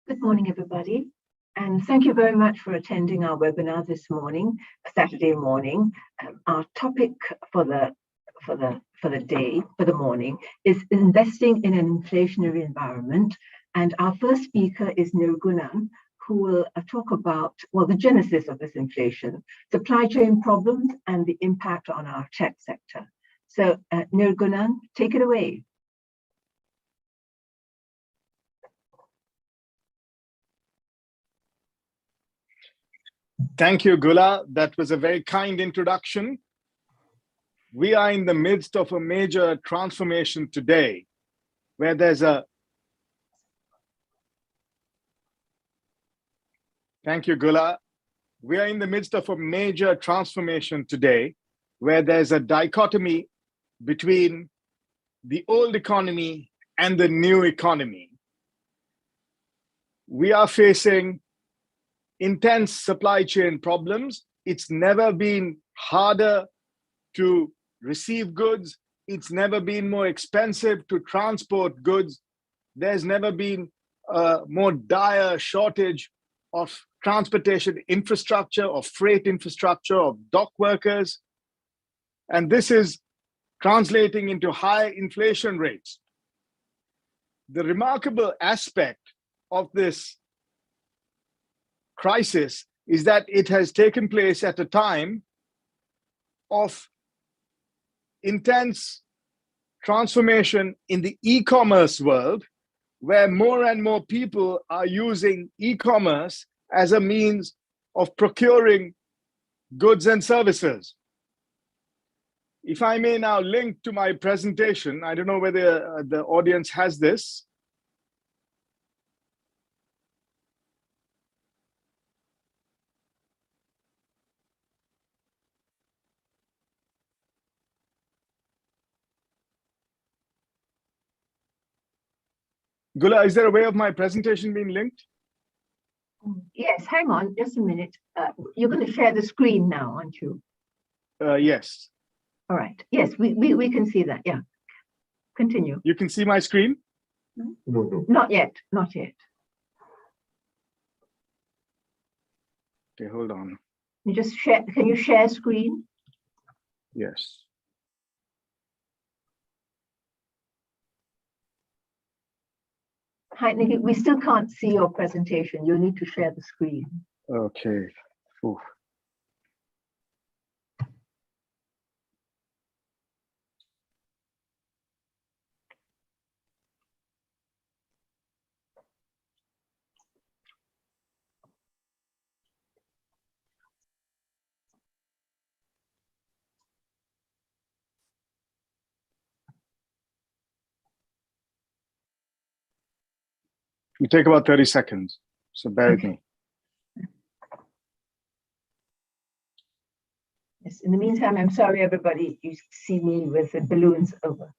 Good morning, everybody, and thank you very much for attending our webinar this morning, Saturday morning. Our topic for the morning is investing in an inflationary environment, and our first speaker is Nirgunan, who will talk about the genesis of this inflation, supply chain problems, and the impact on our tech sector. So, Nirgunan, take it away. Thank you, Gula. That was a very kind introduction. We are in the midst of a major transformation today, where there's a... Thank you, Gula. We are in the midst of a major transformation today, where there's a dichotomy between the old economy and the new economy. We are facing intense supply chain problems. It's never been harder to receive goods. It's never been more expensive to transport goods. There's never been a more dire shortage of transportation infrastructure, of freight infrastructure, of dock workers. And this is translating into high inflation rates. The remarkable aspect of this crisis is that it has taken place at a time of intense transformation in the e-commerce world, where more and more people are using e-commerce as a means of procuring goods and services. If I may now link to my presentation, I don't know whether the audience has this. Gula, is there a way of my presentation being linked? Yes, hang on just a minute. You're going to share the screen now, aren't you? Yes. All right. Yes, we can see that. Yeah. Continue. You can see my screen? No. Not yet. Not yet. Okay, hold on. You just share. Can you share screen? Yes. Hi, Nikki, we still can't see your presentation. You need to share the screen. Okay. Ooh. You take about 30 seconds, so bear with me. Yes, in the meantime, I'm sorry, everybody, you see me with the balloons over.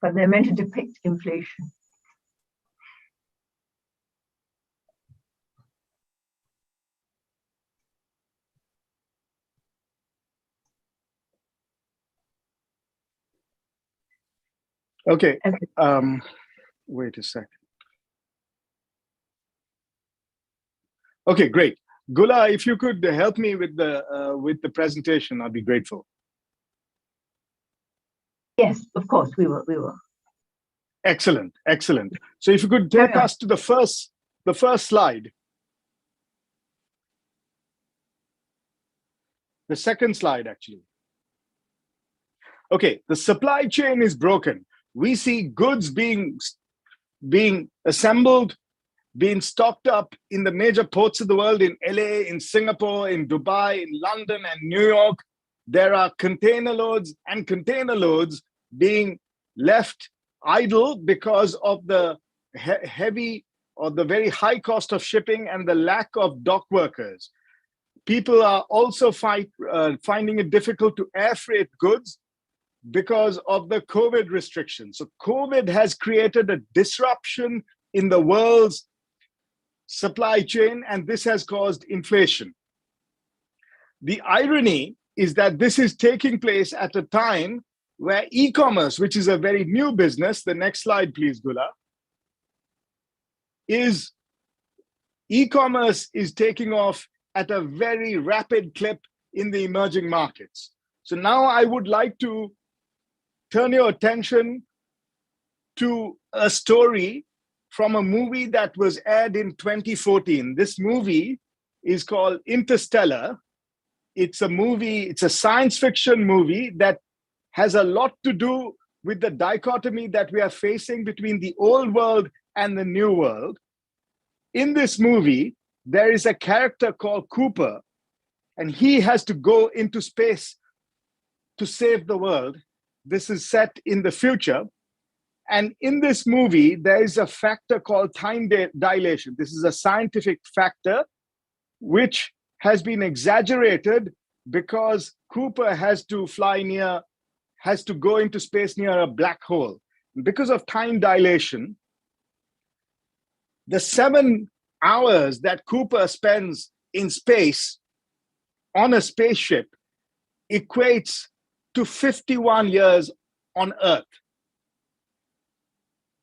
But they're meant to depict inflation. Okay, wait a second. Okay, great. Gula, if you could help me with the presentation, I'd be grateful. Yes, of course, we will. Excellent, excellent. So if you could take us to the first slide. The second slide, actually. Okay, the supply chain is broken. We see goods being assembled, being stocked up in the major ports of the world, in LA, in Singapore, in Dubai, in London, and New York. There are container loads and container loads being left idle because of the heavy or the very high cost of shipping and the lack of dock workers. People are also finding it difficult to air freight goods because of the COVID restrictions. So COVID has created a disruption in the world's supply chain, and this has caused inflation. The irony is that this is taking place at a time where e-commerce, which is a very new business, the next slide, please, Gula, is e-commerce is taking off at a very rapid clip in the emerging markets. So now I would like to turn your attention to a story from a movie that was aired in 2014. This movie is called Interstellar. It's a science fiction movie that has a lot to do with the dichotomy that we are facing between the old world and the new world. In this movie, there is a character called Cooper, and he has to go into space to save the world. This is set in the future. And in this movie, there is a factor called time dilation. This is a scientific factor which has been exaggerated because Cooper has to go into space near a black hole. Because of time dilation, the 7 hours that Cooper spends in space on a spaceship equates to 51 years on Earth.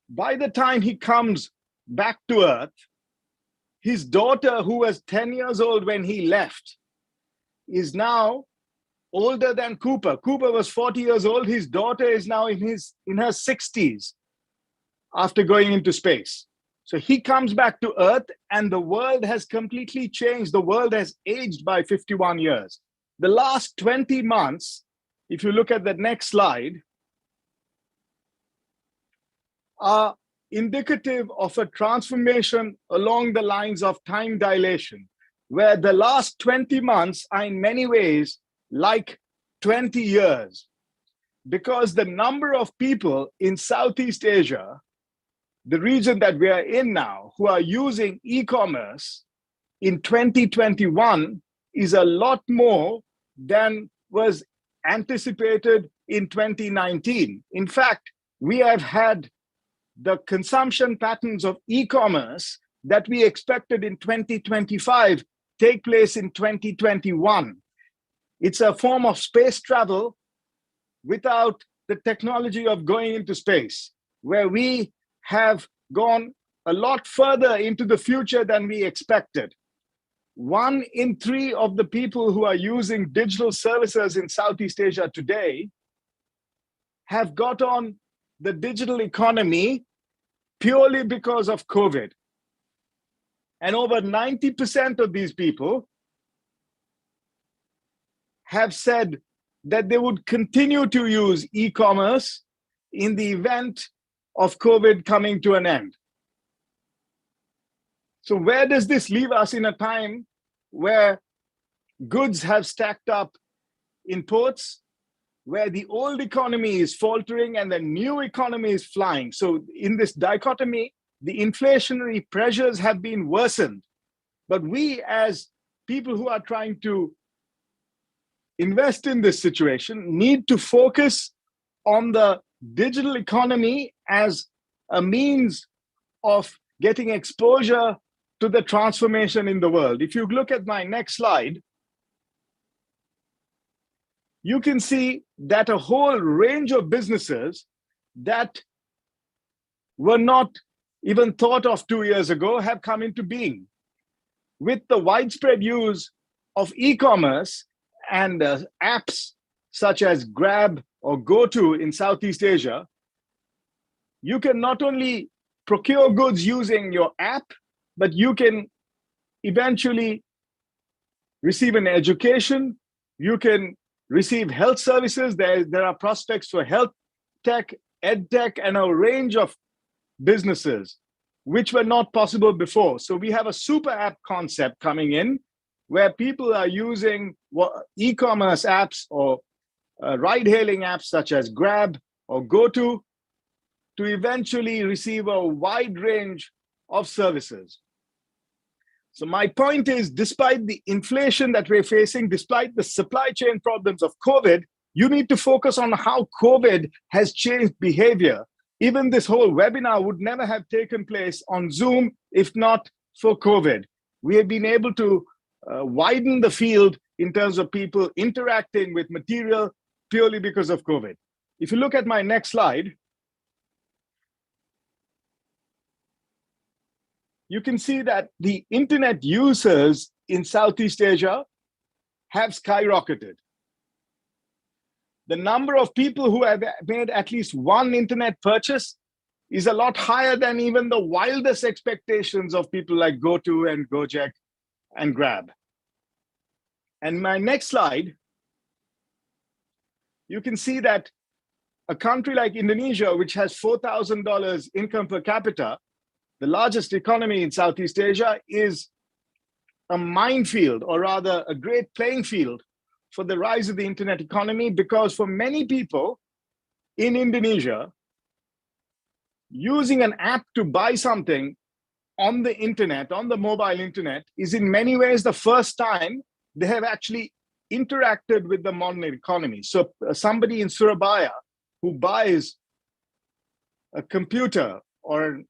By the time he comes back to Earth, his daughter, who was 10 years old when he left, is now older than Cooper. Cooper was 40 years old. His daughter is now in her 60s after going into space. So he comes back to Earth and the world has completely changed. The world has aged by 51 years. The last 20 months, if you look at the next slide, are indicative of a transformation along the lines of time dilation, where the last 20 months are in many ways like 20 years, because the number of people in Southeast Asia, the region that we are in now, who are using e-commerce in 2021 is a lot more than was anticipated in 2019. In fact, we have had the consumption patterns of e-commerce that we expected in 2025 take place in 2021. It's a form of space travel without the technology of going into space, where we have gone a lot further into the future than we expected. 1 in 3 of the people who are using digital services in Southeast Asia today have got on the digital economy purely because of COVID. And over 90% of these people have said that they would continue to use e-commerce in the event of COVID coming to an end. So where does this leave us in a time where goods have stacked up in ports, where the old economy is faltering and the new economy is flying? So in this dichotomy, the inflationary pressures have been worsened. But we, as people who are trying to invest in this situation, need to focus on the digital economy as a means of getting exposure to the transformation in the world. If you look at my next slide, you can see that a whole range of businesses that were not even thought of 2 years ago have come into being. With the widespread use of e-commerce and apps such as Grab or GoTo in Southeast Asia, you can not only procure goods using your app, but you can eventually receive an education, you can receive health services. There are prospects for health tech, ed tech, and a range of businesses which were not possible before. So we have a super app concept coming in where people are using e-commerce apps or ride-hailing apps such as Grab or GoTo to eventually receive a wide range of services. So my point is, despite the inflation that we're facing, despite the supply chain problems of COVID, you need to focus on how COVID has changed behavior. Even this whole webinar would never have taken place on Zoom if not for COVID. We have been able to widen the field in terms of people interacting with material purely because of COVID. If you look at my next slide, you can see that the internet users in Southeast Asia have skyrocketed. The number of people who have made at least one internet purchase is a lot higher than even the wildest expectations of people like GoTo and Gojek and Grab. And my next slide, you can see that a country like Indonesia, which has $4,000 income per capita, the largest economy in Southeast Asia, is a minefield, or rather a great playing field for the rise of the internet economy, because for many people in Indonesia, using an app to buy something on the internet, on the mobile internet, is in many ways the first time they have actually interacted with the modern economy. So somebody in Surabaya who buys a computer or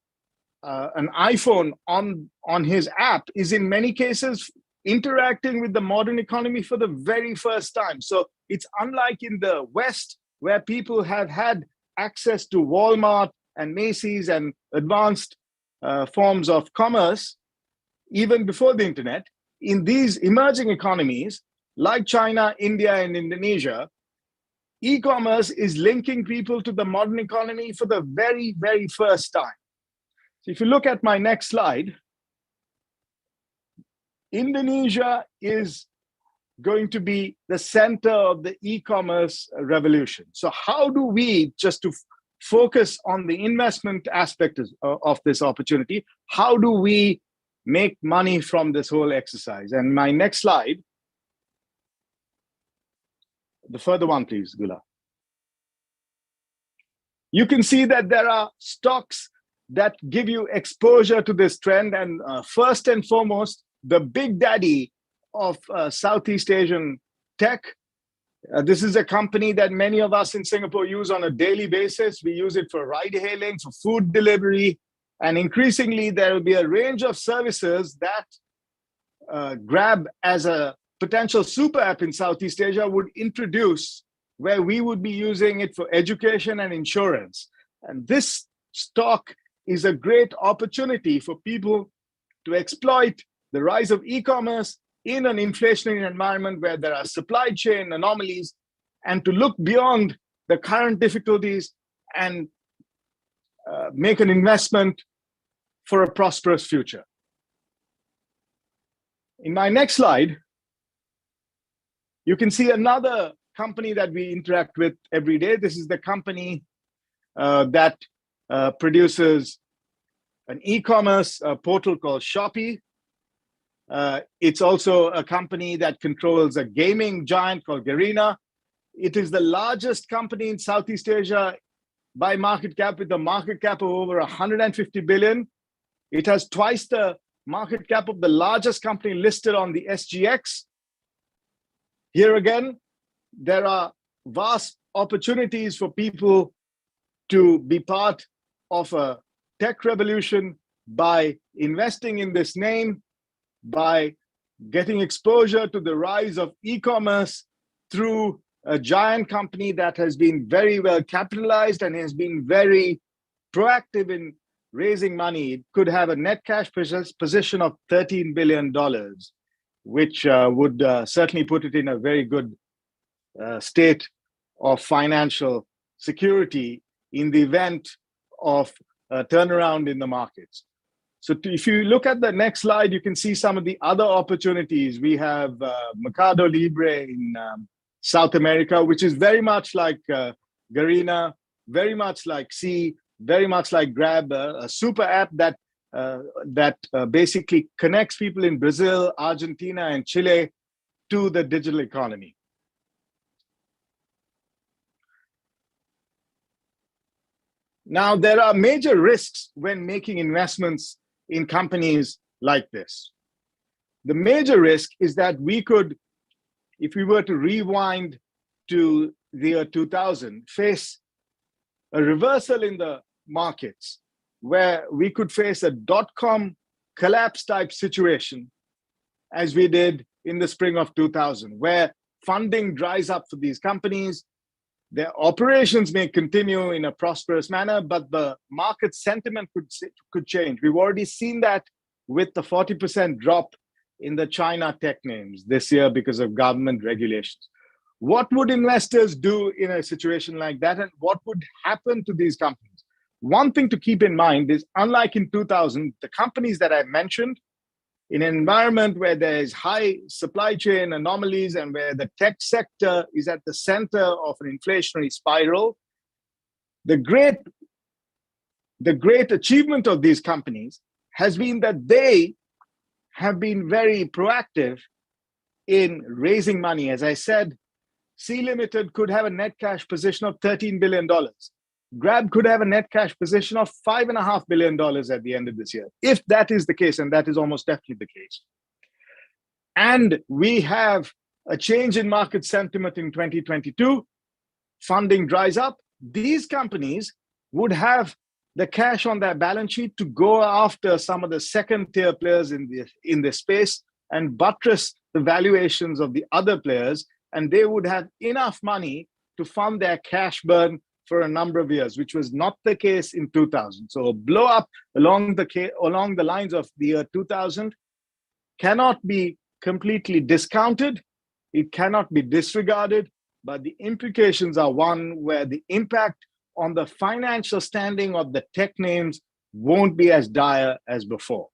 an iPhone on his app is in many cases interacting with the modern economy for the very first time. So it's unlike in the West, where people have had access to Walmart and Macy's and advanced forms of commerce even before the internet. In these emerging economies like China, India, and Indonesia, e-commerce is linking people to the modern economy for the very, very first time. So if you look at my next slide, Indonesia is going to be the center of the e-commerce revolution. So how do we, just to focus on the investment aspect of this opportunity, how do we make money from this whole exercise? And my next slide, the further one, please, Gula. You can see that there are stocks that give you exposure to this trend. And first and foremost, the big daddy of Southeast Asian tech. This is a company that many of us in Singapore use on a daily basis. We use it for ride hailing, for food delivery, and increasingly there will be a range of services that Grab, as a potential super app in Southeast Asia, would introduce, where we would be using it for education and insurance. And this stock is a great opportunity for people to exploit the rise of e-commerce in an inflationary environment where there are supply chain anomalies, and to look beyond the current difficulties and make an investment for a prosperous future. In my next slide, you can see another company that we interact with every day. This is the company that produces an e-commerce portal called Shopee. It's also a company that controls a gaming giant called Garena. It is the largest company in Southeast Asia by market cap, with a market cap of over 150 billion. It has twice the market cap of the largest company listed on the SGX. Here again, there are vast opportunities for people to be part of a tech revolution by investing in this name, by getting exposure to the rise of e-commerce through a giant company that has been very well capitalized and has been very proactive in raising money. It could have a net cash position of $13 billion, which would certainly put it in a very good state of financial security in the event of a turnaround in the markets. So if you look at the next slide, you can see some of the other opportunities. We have Mercado Libre in South America, which is very much like Garena, very much like Sea, very much like Grab, a super app that basically connects people in Brazil, Argentina, and Chile to the digital economy. Now, there are major risks when making investments in companies like this. The major risk is that we could, if we were to rewind to the year 2000, face a reversal in the markets where we could face a dot-com collapse type situation as we did in the spring of 2000, where funding dries up for these companies. Their operations may continue in a prosperous manner, but the market sentiment could change. We've already seen that with the 40% drop in the China tech names this year because of government regulations. What would investors do in a situation like that, and what would happen to these companies? One thing to keep in mind is, unlike in 2000, the companies that I mentioned, in an environment where there is high supply chain anomalies and where the tech sector is at the center of an inflationary spiral, the great achievement of these companies has been that they have been very proactive in raising money. As I said, Sea Limited could have a net cash position of $13 billion. Grab could have a net cash position of $5.5 billion at the end of this year, if that is the case, and that is almost definitely the case. And we have a change in market sentiment in 2022, funding dries up. These companies would have the cash on their balance sheet to go after some of the second-tier players in this space and buttress the valuations of the other players, and they would have enough money to fund their cash burn for a number of years, which was not the case in 2000. So a blow up along the lines of the year 2000 cannot be completely discounted. It cannot be disregarded, but the implications are one where the impact on the financial standing of the tech names won't be as dire as before.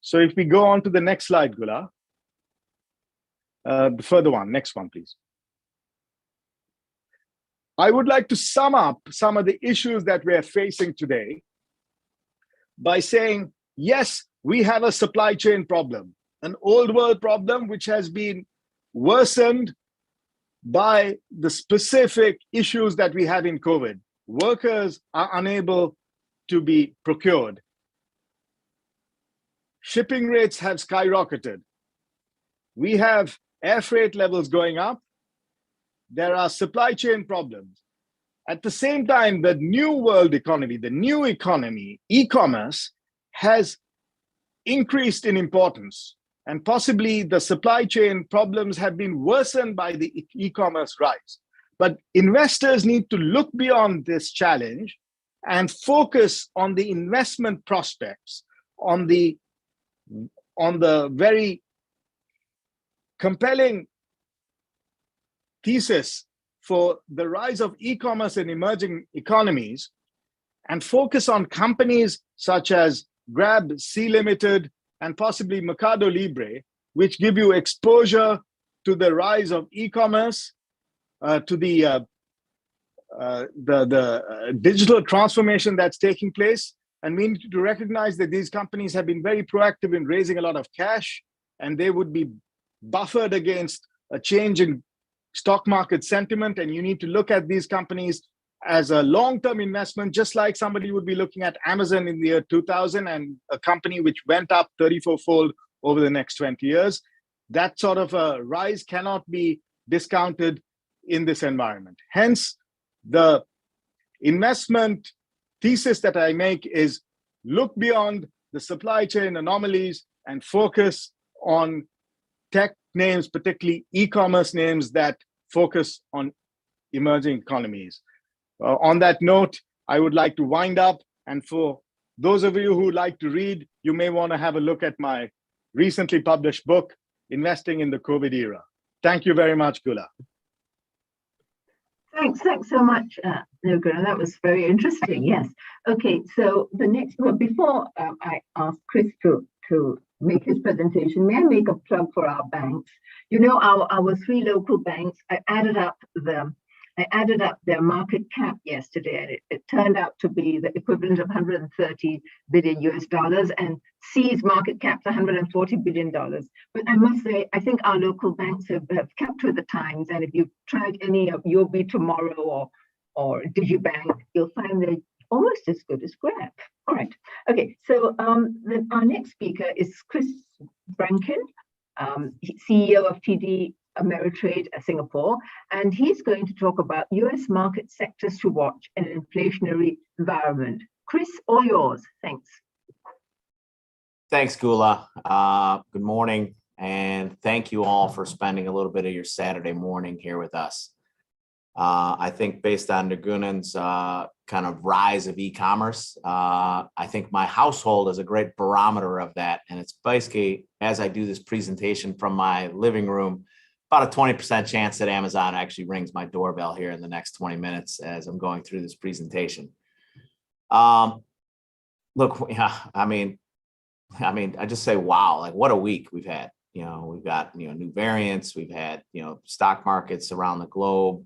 So if we go on to the next slide, Gula, the further one, next one, please. I would like to sum up some of the issues that we are facing today by saying, yes, we have a supply chain problem, an old world problem which has been worsened by the specific issues that we have in COVID. Workers are unable to be procured. Shipping rates have skyrocketed. We have air freight levels going up. There are supply chain problems. At the same time, the new world economy, the new economy, e-commerce, has increased in importance. And possibly the supply chain problems have been worsened by the e-commerce rise. But investors need to look beyond this challenge and focus on the investment prospects, on the very compelling thesis for the rise of e-commerce in emerging economies, and focus on companies such as Grab, Sea Limited, and possibly Mercado Libre, which give you exposure to the rise of e-commerce, to the digital transformation that's taking place. And we need to recognize that these companies have been very proactive in raising a lot of cash, and they would be buffered against a change in stock market sentiment. And you need to look at these companies as a long-term investment, just like somebody would be looking at Amazon in the year 2000, and a company which went up 34-fold over the next 20 years. That sort of a rise cannot be discounted in this environment. Hence, the investment thesis that I make is look beyond the supply chain anomalies and focus on tech names, particularly e-commerce names that focus on emerging economies. On that note, I would like to wind up. And for those of you who like to read, you may want to have a look at my recently published book, Investing in the COVID Era. Thank you very much, Gula. Thanks so much, Noguna. That was very interesting. Yes. Okay. So the next, well, before I ask Chris to make his presentation, may I make a plug for our banks? You know, our three local banks. I added up their market cap yesterday, and it turned out to be the equivalent of $130 billion, and C's market cap is $140 billion. But I must say, I think our local banks have kept with the times, and if you tried any of UOB Tomorrow or Digibank, you'll find they're almost as good as Grab. All right. Okay. So our next speaker is Chris Brankin, CEO of TD Ameritrade Singapore, and he's going to talk about US market sectors to watch in an inflationary environment. Chris, all yours. Thanks. Thanks, Gula. Good morning, and thank you all for spending a little bit of your Saturday morning here with us. I think based on Nagunan's kind of rise of e-commerce, I think my household is a great barometer of that. And it's basically, as I do this presentation from my living room, about a 20% chance that Amazon actually rings my doorbell here in the next 20 minutes as I'm going through this presentation. Look, yeah, I mean, I just say, wow, like what a week we've had. We've got, new variants. We've had, stock markets around the globe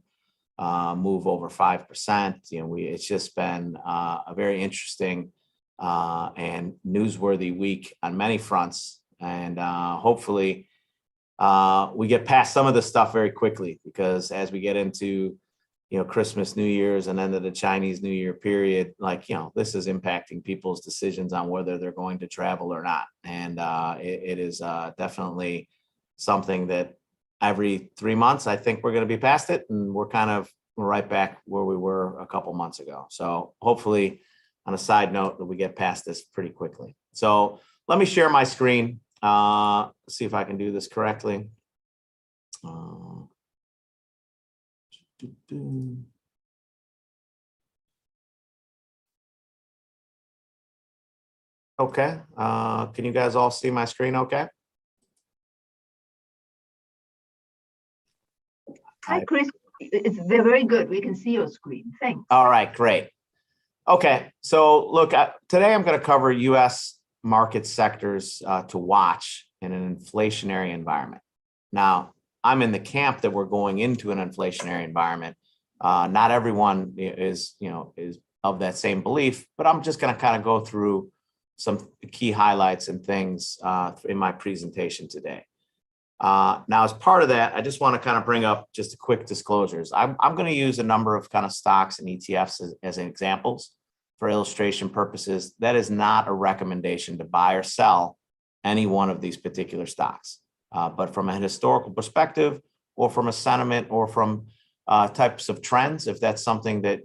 move over 5%. It's just been a very interesting and newsworthy week on many fronts. And hopefully we get past some of this stuff very quickly, because as we get into Christmas, New Year's, and then to the Chinese New Year period, this is impacting people's decisions on whether they're going to travel or not. And it is definitely something that every 3 months, I think we're going to be past it, and we're right back where we were a couple months ago. So hopefully, on a side note, that we get past this pretty quickly. So let me share my screen, see if I can do this correctly. Okay, can you guys all see my screen okay? Hi, Chris. They're very good. We can see your screen. Thanks. All right, great. Okay, so look, today I'm going to cover U.S. market sectors to watch in an inflationary environment. Now, I'm in the camp that we're going into an inflationary environment. Not everyone is of that same belief, but I'm just going to kind of go through some key highlights and things in my presentation today. Now, as part of that, I just want to kind of bring up just a quick disclosures. I'm going to use a number of kind of stocks and ETFs as examples for illustration purposes. That is not a recommendation to buy or sell any one of these particular stocks. But from a historical perspective, or from a sentiment, or from types of trends, if that's something that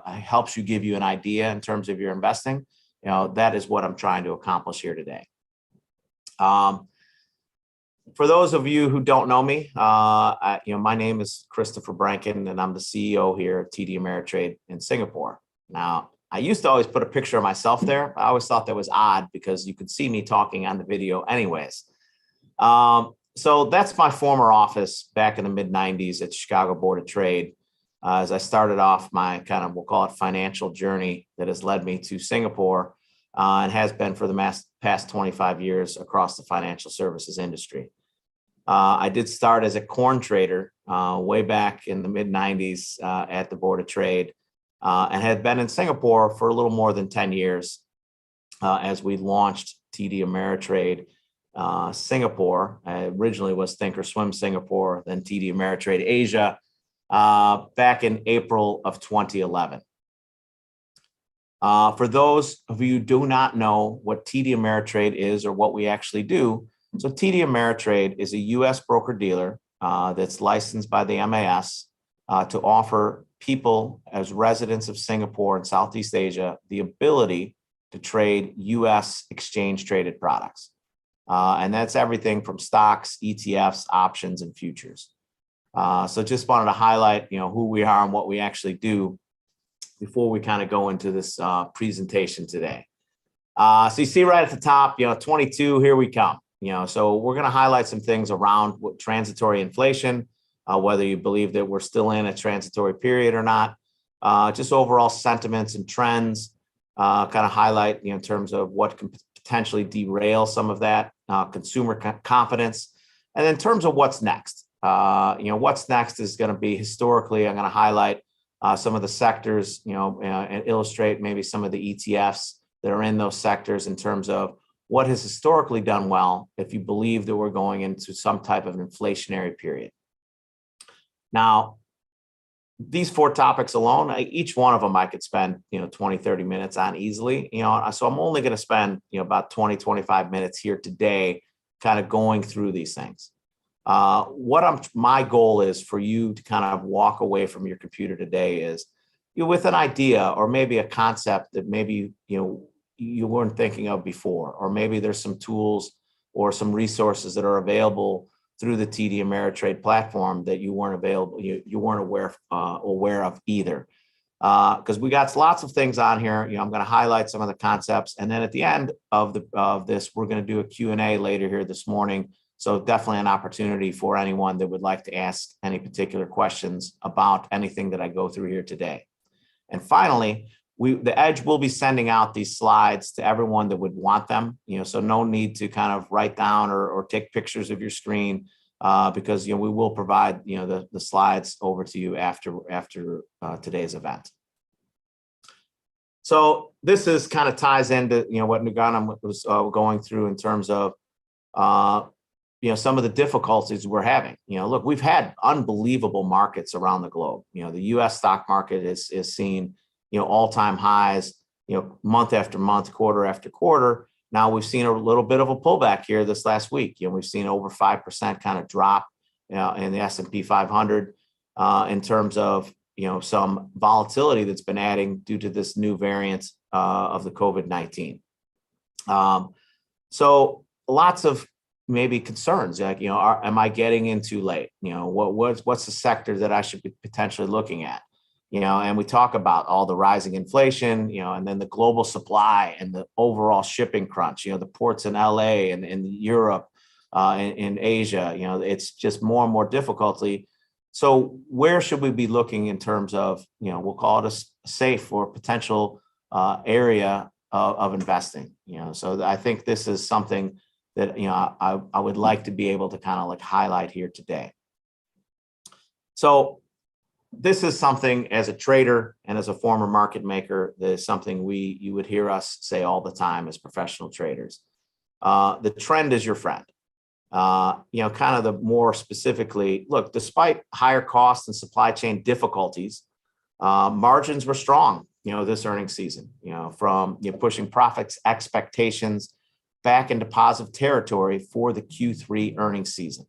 helps you give you an idea in terms of your investing, that is what I'm trying to accomplish here today. For those of you who don't know me, my name is Christopher Branken, and I'm the CEO here of TD Ameritrade in Singapore. Now, I used to always put a picture of myself there. I always thought that was odd because you could see me talking on the video anyways. So that's my former office back in the mid-90s at Chicago Board of Trade. As I started off my kind of, we'll call it financial journey that has led me to Singapore and has been for the past 25 years across the financial services industry. I did start as a corn trader way back in the mid-90s at the Board of Trade and had been in Singapore for a little more than 10 years as we launched TD Ameritrade Singapore. Originally was Thinkorswim Singapore, then TD Ameritrade Asia back in April of 2011. For those of you who do not know what TD Ameritrade is or what we actually do, so TD Ameritrade is a U.S. broker-dealer that's licensed by the MAS to offer people as residents of Singapore and Southeast Asia the ability to trade U.S. exchange-traded products. And that's everything from stocks, ETFs, options, and futures. So just wanted to highlight, who we are and what we actually do before we kind of go into this presentation today. So you see right at the top, 22, here we come. So we're going to highlight some things around what transitory inflation, whether you believe that we're still in a transitory period or not, just overall sentiments and trends, kind of highlight, in terms of what can potentially derail some of that, consumer confidence. And in terms of what's next, what's next is going to be historically, I'm going to highlight some of the sectors, and illustrate maybe some of the ETFs that are in those sectors in terms of what has historically done well if you believe that we're going into some type of inflationary period. Now, these 4 topics alone, each one of them I could spend 20, 30 minutes on easily. So I'm only going to spend about 20, 25 minutes here today kind of going through these things. My goal is for you to kind of walk away from your computer today is with an idea or maybe a concept that maybe you weren't thinking of before, or maybe there's some tools or some resources that are available through the TD Ameritrade platform that you weren't available, you weren't aware of either. Because we got lots of things on here. I'm going to highlight some of the concepts, and then at the end of this, we're going to do a Q&A later here this morning. So definitely an opportunity for anyone that would like to ask any particular questions about anything that I go through here today. And finally, the Edge will be sending out these slides to everyone that would want them. So no need to kind of write down or take pictures of your screen. Because we will provide the slides over to you after today's event. So this is kind of ties into what Nugana was going through in terms of some of the difficulties we're having. Look, we've had unbelievable markets around the globe. The U.S. stock market is seeing all-time highs month after month, quarter after quarter. Now we've seen a little bit of a pullback here this last week. We've seen over 5% kind of drop in the S&P 500 in terms of some volatility that's been adding due to this new variant of the COVID-19. So lots of maybe concerns like am I getting in too late? What's the sector that I should be potentially looking at? And we talk about all the rising inflation, and then the global supply and the overall shipping crunch, the ports in LA and in Europe, in Asia, it's just more and more difficulty. So where should we be looking in terms of, we'll call it a safe or potential area of investing? So I think this is something that, I would like to be able to kind of like highlight here today. So this is something as a trader and as a former market maker, there's something you would hear us say all the time as professional traders. The trend is your friend. Kind of the more specifically, look, despite higher costs and supply chain difficulties, margins were strong, this earnings season, from pushing profits expectations back into positive territory for the Q3 earnings season.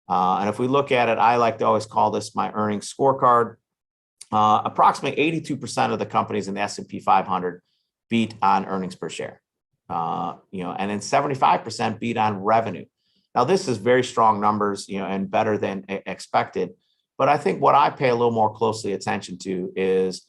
And if we look at it, I like to always call this my earnings scorecard. Approximately 82% of the companies in the S&P 500 beat on earnings per share, and then 75% beat on revenue. Now, this is very strong numbers, and better than expected. But I think what I pay a little more closely attention to is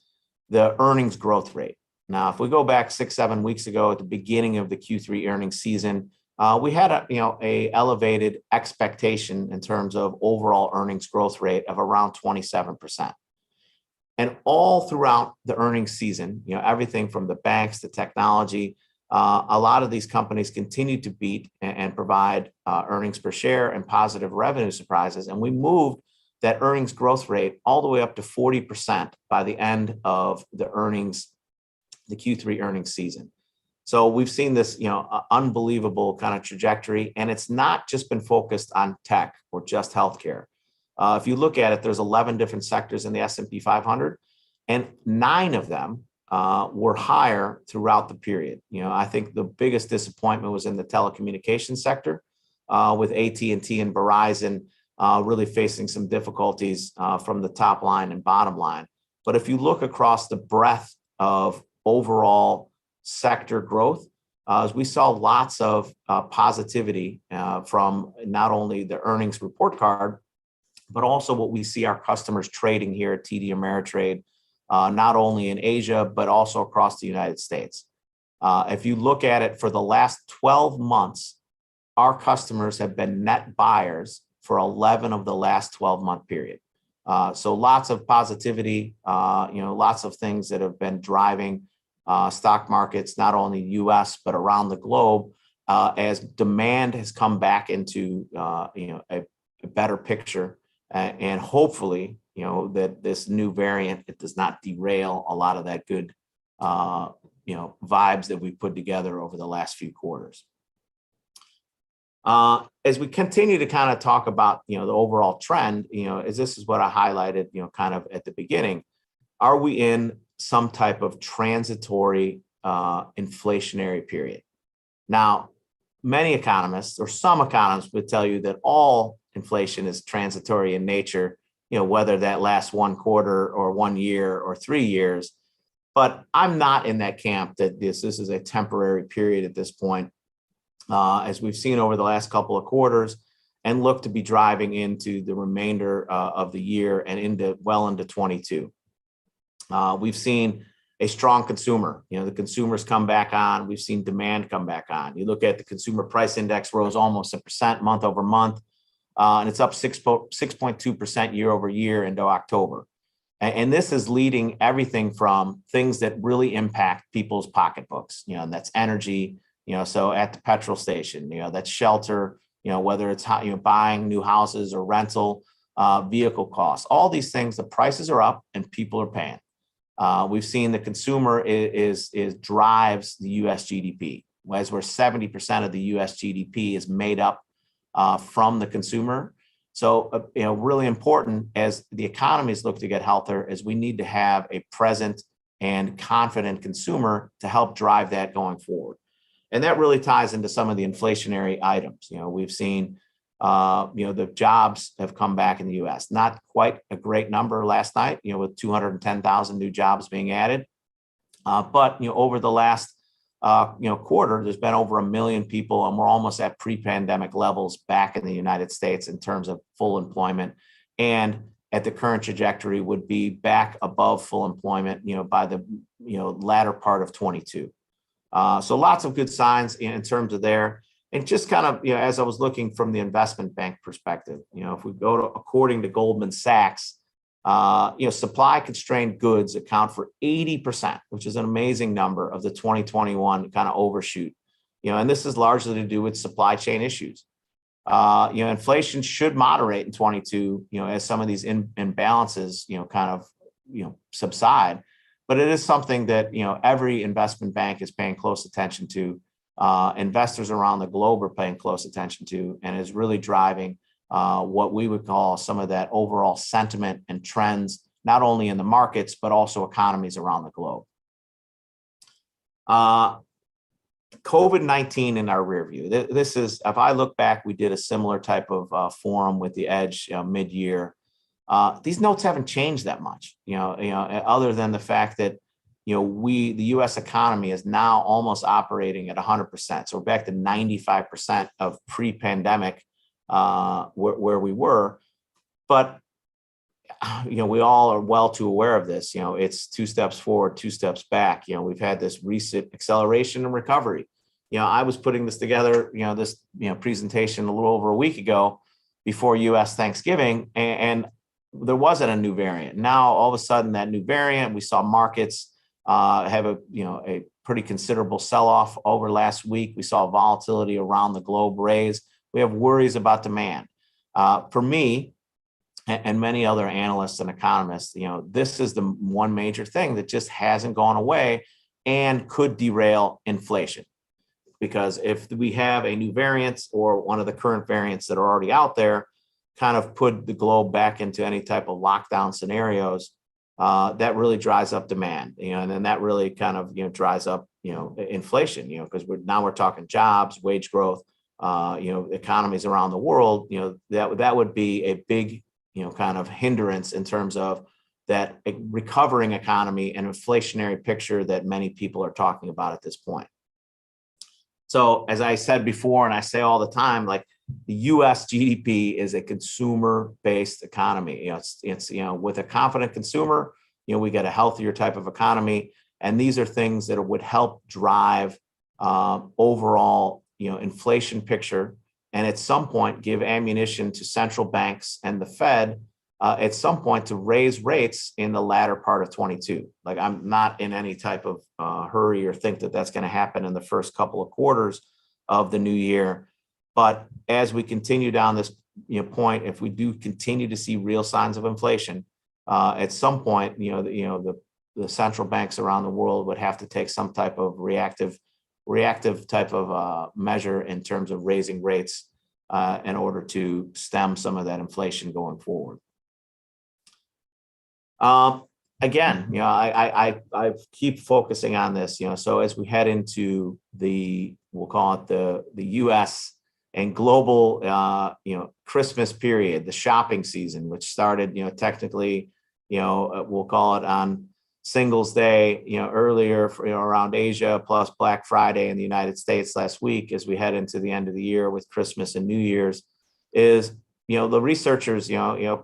the earnings growth rate. Now, if we go back 6-7 weeks ago at the beginning of the Q3 earnings season, we had a elevated expectation in terms of overall earnings growth rate of around 27%. And all throughout the earnings season, everything from the banks to technology, a lot of these companies continue to beat and provide earnings per share and positive revenue surprises. And we moved that earnings growth rate all the way up to 40% by the end of the Q3 earnings season. So we've seen this, unbelievable kind of trajectory, and it's not just been focused on tech or just healthcare. If you look at it, there's 11 different sectors in the S&P 500, and 9 of them were higher throughout the period. I think the biggest disappointment was in the telecommunications sector, with AT&T and Verizon really facing some difficulties from the top line and bottom line. But if you look across the breadth of overall sector growth, as we saw lots of positivity from not only the earnings report card, but also what we see our customers trading here at TD Ameritrade, not only in Asia, but also across the United States. If you look at it for the last 12 months, our customers have been net buyers for 11 of the last 12-month period. So lots of positivity, lots of things that have been driving stock markets, not only US, but around the globe, as demand has come back into, a better picture. And hopefully, that this new variant, it does not derail a lot of that good, vibes that we put together over the last few quarters. As we continue to kind of talk about, the overall trend, as this is what I highlighted, kind of at the beginning, are we in some type of transitory inflationary period? Now, many economists or some economists would tell you that all inflation is transitory in nature, whether that lasts 1 quarter or 1 year or 3 years. But I'm not in that camp that this is a temporary period at this point, as we've seen over the last couple of quarters. and look to be driving into the remainder of the year and into 22. We've seen a strong consumer. The consumers come back on. We've seen demand come back on. You look at the consumer price index rose almost 1% month over month, and it's up 6.2% year over year into October. And this is leading everything from things that really impact people's pocketbooks, and that's energy, so at the petrol station, that's shelter, whether it's buying new houses or rental, vehicle costs, all these things, the prices are up and people are paying. We've seen the consumer is drives the U.S. GDP, as where 70% of the U.S. GDP is made up from the consumer. So, really important as the economies look to get healthier is we need to have a present and confident consumer to help drive that going forward. And that really ties into some of the inflationary items. We've seen, the jobs have come back in the U.S. Not quite a great number last night, with 210,000 new jobs being added. But, over the last, quarter, there's been over 1 million people, and we're almost at pre-pandemic levels back in the United States in terms of full employment. And at the current trajectory would be back above full employment, by the, latter part of 22. So lots of good signs in terms of there. And just kind of, as I was looking from the investment bank perspective, if we go to, according to Goldman Sachs, supply constrained goods account for 80%, which is an amazing number of the 2021 kind of overshoot. And this is largely to do with supply chain issues. Inflation should moderate in 22, as some of these imbalances, kind of, subside. But it is something that, every investment bank is paying close attention to. Investors around the globe are paying close attention to, and is really driving what we would call some of that overall sentiment and trends, not only in the markets, but also economies around the globe. COVID-19 in our rear view. This is, if I look back, we did a similar type of forum with the Edge mid-year. These notes haven't changed that much, other than the fact that, the U.S. economy is now almost operating at 100%. So we're back to 95% of pre-pandemic where we were. But, we all are well too aware of this. It's 2 steps forward, 2 steps back. We've had this recent acceleration and recovery. I was putting this together, this, presentation a little over a week ago before U.S. Thanksgiving, and there wasn't a new variant. Now, all of a sudden, that new variant, we saw markets have a pretty considerable sell-off over last week. We saw volatility around the globe raise. We have worries about demand. For me and many other analysts and economists, this is the one major thing that just hasn't gone away and could derail inflation. Because if we have a new variant or one of the current variants that are already out there, kind of put the globe back into any type of lockdown scenarios, that really dries up demand, and then that really kind of, dries up, inflation, because we're talking jobs, wage growth, economies around the world, that would be a big, kind of hindrance in terms of that recovering economy and inflationary picture that many people are talking about at this point. So as I said before, and I say all the time, like the U.S. GDP is a consumer-based economy. It's with a confident consumer, we get a healthier type of economy, and these are things that would help drive overall, inflation picture, and at some point give ammunition to central banks and the Fed at some point to raise rates in the latter part of 22. Like, I'm not in any type of hurry or think that that's going to happen in the first couple of quarters of the new year. But as we continue down this point, if we do continue to see real signs of inflation, at some point, the central banks around the world would have to take some type of reactive type of measure in terms of raising rates in order to stem some of that inflation going forward. Again, I keep focusing on this, so as we head into we'll call it the U.S. and global, Christmas period, the shopping season, which started, technically, we'll call it on Singles Day, earlier, around Asia, plus Black Friday in the United States last week, as we head into the end of the year with Christmas and New Year's, is, the researchers,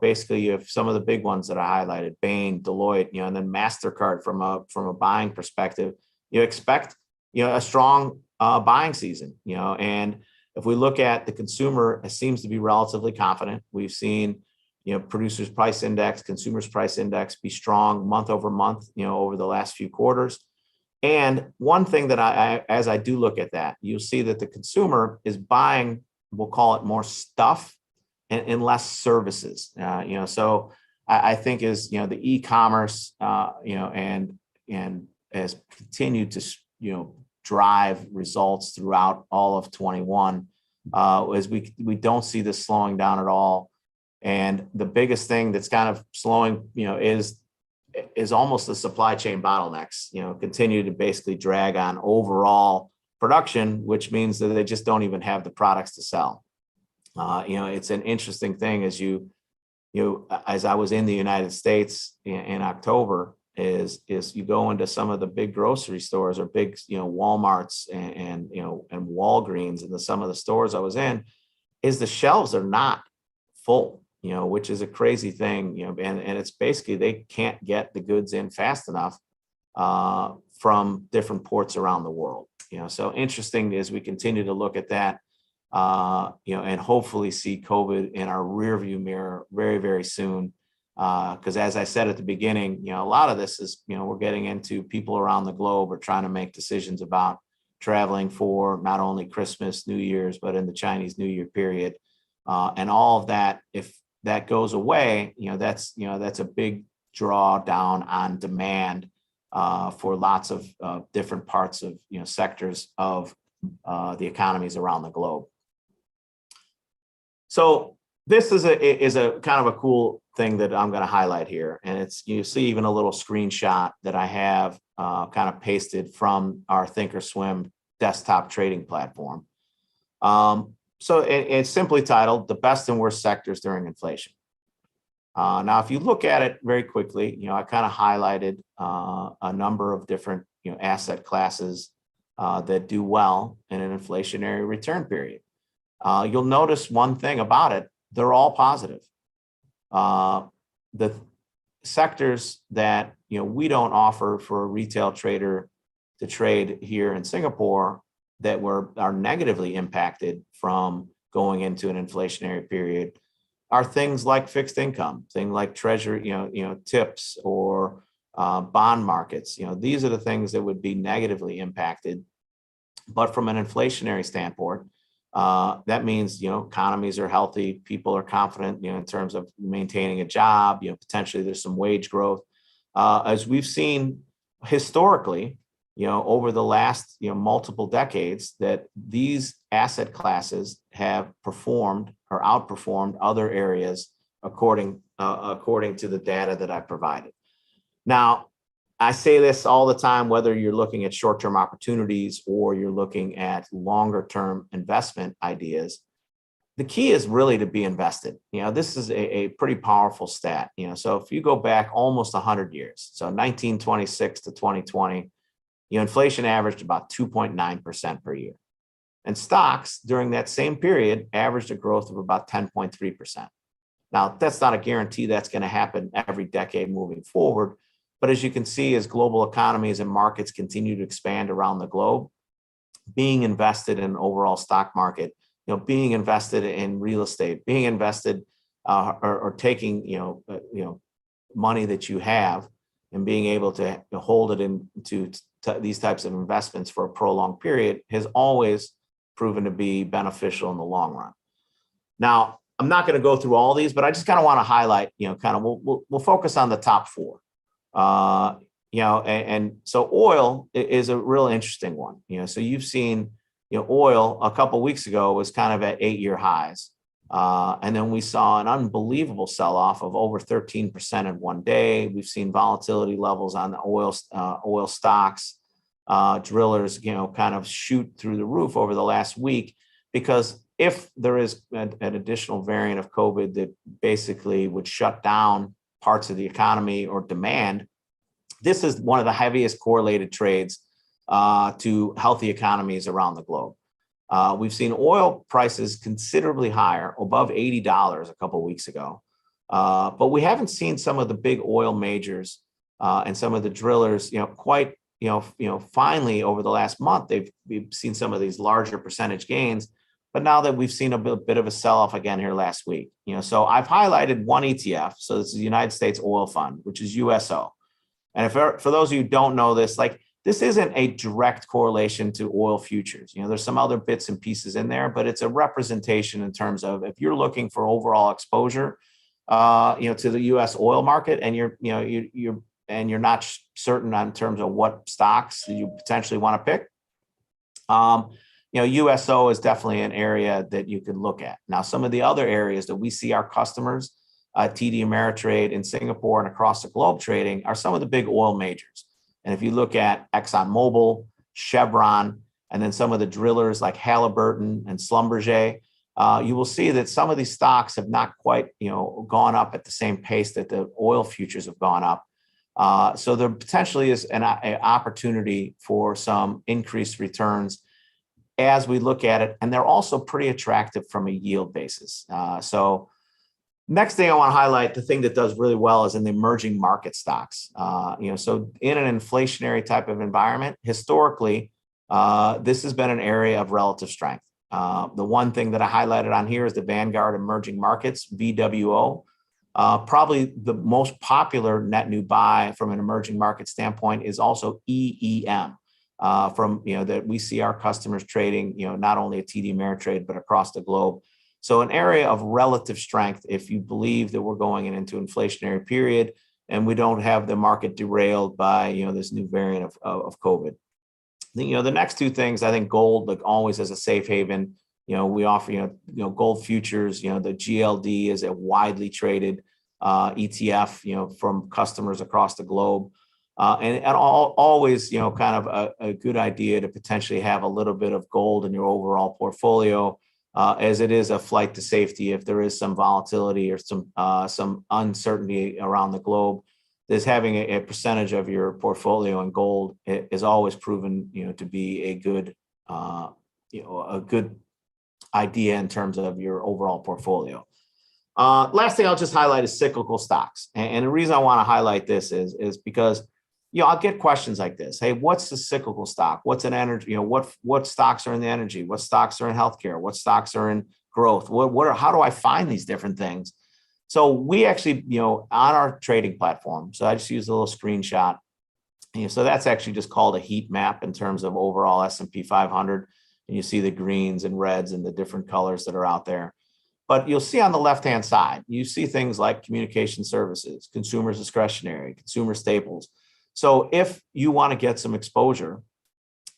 basically you have some of the big ones that I highlighted, Bain, Deloitte, and then MasterCard from a buying perspective, you expect, a strong buying season, and if we look at the consumer, it seems to be relatively confident. We've seen, producers price index, consumers price index be strong month over month, over the last few quarters. And one thing that as I do look at that, you'll see that the consumer is buying, we'll call it more stuff and less services. So I think as the e-commerce, and has continued to drive results throughout all of 21, as we don't see this slowing down at all. And the biggest thing that's kind of slowing, is almost the supply chain bottlenecks, continue to basically drag on overall production, which means that they just don't even have the products to sell. It's an interesting thing as as I was in the United States in October, is you go into some of the big grocery stores or big, Walmarts and Walgreens and some of the stores I was in, is the shelves are not full, which is a crazy thing, and it's basically they can't get the goods in fast enough from different ports around the world. So interesting as we continue to look at that, and hopefully see COVID in our rearview mirror very, very soon. Because as I said at the beginning, a lot of this is, we're getting into people around the globe are trying to make decisions about traveling for not only Christmas, New Year's, but in the Chinese New Year period. And all of that, if that goes away, that's a big drawdown on demand for lots of different parts of, sectors of the economies around the globe. So this is a kind of a cool thing that I'm going to highlight here. And you see even a little screenshot that I have kind of pasted from our Thinkorswim desktop trading platform. So it's simply titled "The Best and Worst Sectors During Inflation." Now, if you look at it very quickly, I kind of highlighted a number of different asset classes that do well in an inflationary return period. You'll notice one thing about it: they're all positive. The sectors that we don't offer for a retail trader to trade here in Singapore that are negatively impacted from going into an inflationary period are things like fixed income, things like treasury, tips or bond markets. These are the things that would be negatively impacted. But from an inflationary standpoint, that means economies are healthy, people are confident in terms of maintaining a job. Potentially there's some wage growth, as we've seen historically. Over the last multiple decades, that these asset classes have performed or outperformed other areas according to the data that I provided. Now, I say this all the time, whether you're looking at short-term opportunities or you're looking at longer-term investment ideas, the key is really to be invested. This is a pretty powerful stat. So if you go back almost 100 years, so 1926 to 2020, inflation averaged about 2.9% per year. And stocks during that same period averaged a growth of about 10.3%. Now, that's not a guarantee that's going to happen every decade moving forward. But as you can see, as global economies and markets continue to expand around the globe, being invested in an overall stock market, being invested in real estate, being invested or taking, money that you have and being able to hold it into these types of investments for a prolonged period has always proven to be beneficial in the long run. Now, I'm not going to go through all these, but I just kind of want to highlight, we'll focus on the top four. And so oil is a real interesting one. So you've seen, oil a couple of weeks ago was kind of at 8-year highs. And then we saw an unbelievable sell-off of over 13% in one day. We've seen volatility levels on the oil stocks, drillers, kind of shoot through the roof over the last week, because if there is an additional variant of COVID that basically would shut down parts of the economy or demand, this is one of the heaviest correlated trades to healthy economies around the globe. We've seen oil prices considerably higher, above $80 a couple of weeks ago. But we haven't seen some of the big oil majors and some of the drillers, quite, finally over the last month, we've seen some of these larger percentage gains. But now that we've seen a bit of a sell-off again here last week, so I've highlighted one ETF. So this is the United States Oil Fund, which is USO. And for those of you who don't know this, this isn't a direct correlation to oil futures. There's some other bits and pieces in there, but it's a representation in terms of if you're looking for overall exposure, to the U.S. oil market, and you're not certain in terms of what stocks you potentially want to pick. USO is definitely an area that you could look at. Now, some of the other areas that we see our customers, TD Ameritrade in Singapore and across the globe trading, are some of the big oil majors. And if you look at ExxonMobil, Chevron, and then some of the drillers like Halliburton and Schlumberger, you will see that some of these stocks have not quite, gone up at the same pace that the oil futures have gone up. So there potentially is an opportunity for some increased returns as we look at it. And they're also pretty attractive from a yield basis. So next thing I want to highlight, the thing that does really well is in the emerging market stocks. So in an inflationary type of environment, historically, this has been an area of relative strength. The one thing that I highlighted on here is the Vanguard Emerging Markets, VWO. Probably the most popular net new buy from an emerging market standpoint is also EEM. That we see our customers trading, not only at TD Ameritrade, but across the globe. So an area of relative strength if you believe that we're going into an inflationary period and we don't have the market derailed by, this new variant of COVID. The next two things, I think gold, like always as a safe haven, we offer, gold futures, the GLD is a widely traded ETF, from customers across the globe. And always, kind of a good idea to potentially have a little bit of gold in your overall portfolio, as it is a flight to safety if there is some volatility or some uncertainty around the globe. There's having a percentage of your portfolio in gold is always proven, to be a good idea in terms of your overall portfolio. Last thing I'll just highlight is cyclical stocks. And the reason I want to highlight this is because, I'll get questions like this. Hey, what's the cyclical stock? What's an energy? What stocks are in the energy? What stocks are in healthcare? What stocks are in growth? How do I find these different things? So we actually, on our trading platform, so I just used a little screenshot. So that's actually just called a heat map in terms of overall S&P 500. And you see the greens and reds and the different colors that are out there. But you'll see on the left-hand side, you see things like communication services, consumer discretionary, consumer staples. So if you want to get some exposure,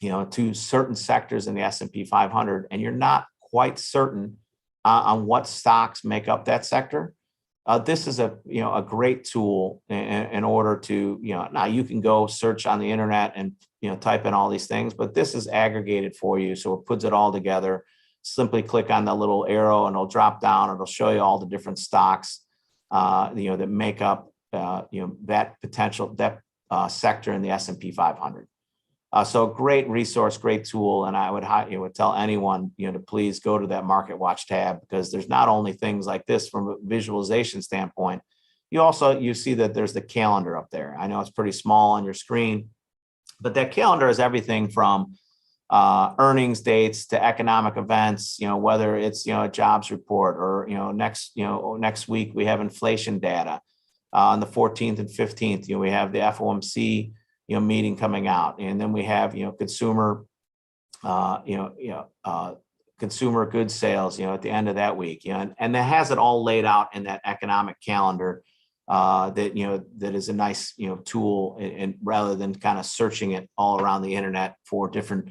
to certain sectors in the S&P 500, and you're not quite certain on what stocks make up that sector, this is a great tool in order to, now you can go search on the internet and, type in all these things, but this is aggregated for you. So it puts it all together. Simply click on the little arrow and it'll drop down. It'll show you all the different stocks, that make up, that potential, sector in the S&P 500. So great resource, great tool. And I would tell anyone, to please go to that Market Watch tab, because there's not only things like this from a visualization standpoint, you see that there's the calendar up there. I know it's pretty small on your screen, but that calendar is everything from earnings dates to economic events, whether it's, a jobs report or, next week we have inflation data. On the 14th and 15th, we have the FOMC, meeting coming out, and then we have, consumer, consumer goods sales, at the end of that week, and that has it all laid out in that economic calendar, that is a nice, tool, and rather than kind of searching it all around the internet for different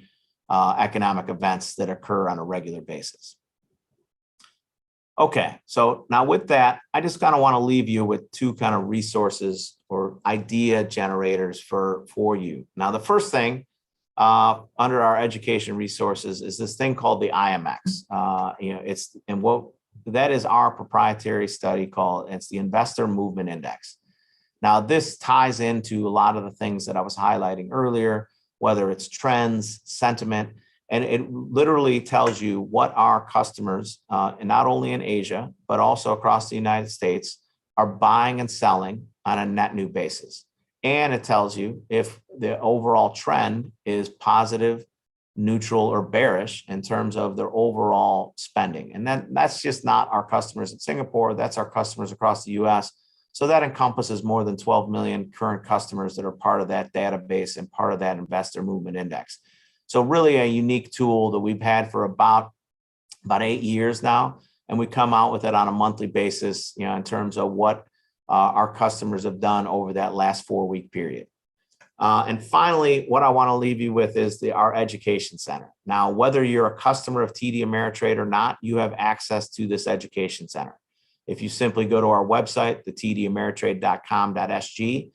economic events that occur on a regular basis. Okay, so now with that, I just kind of want to leave you with two kind of resources or idea generators for you. Now, the first thing under our education resources is this thing called the IMX. That is our proprietary study it's the Investor Movement Index. Now, this ties into a lot of the things that I was highlighting earlier, whether it's trends, sentiment, And it literally tells you what our customers, and not only in Asia, but also across the United States, are buying and selling on a net new basis. And it tells you if the overall trend is positive, neutral, or bearish in terms of their overall spending. And then that's just not our customers in Singapore, that's our customers across the US. So that encompasses more than 12 million current customers that are part of that database and part of that investor movement index. So really a unique tool that we've had for about 8 years now. And we come out with it on a monthly basis, in terms of what our customers have done over that last 4-week period. And finally, what I want to leave you with is our education center. Now, whether you're a customer of TD Ameritrade or not, you have access to this education center. If you simply go to our website, the tdameritrade.com.sg.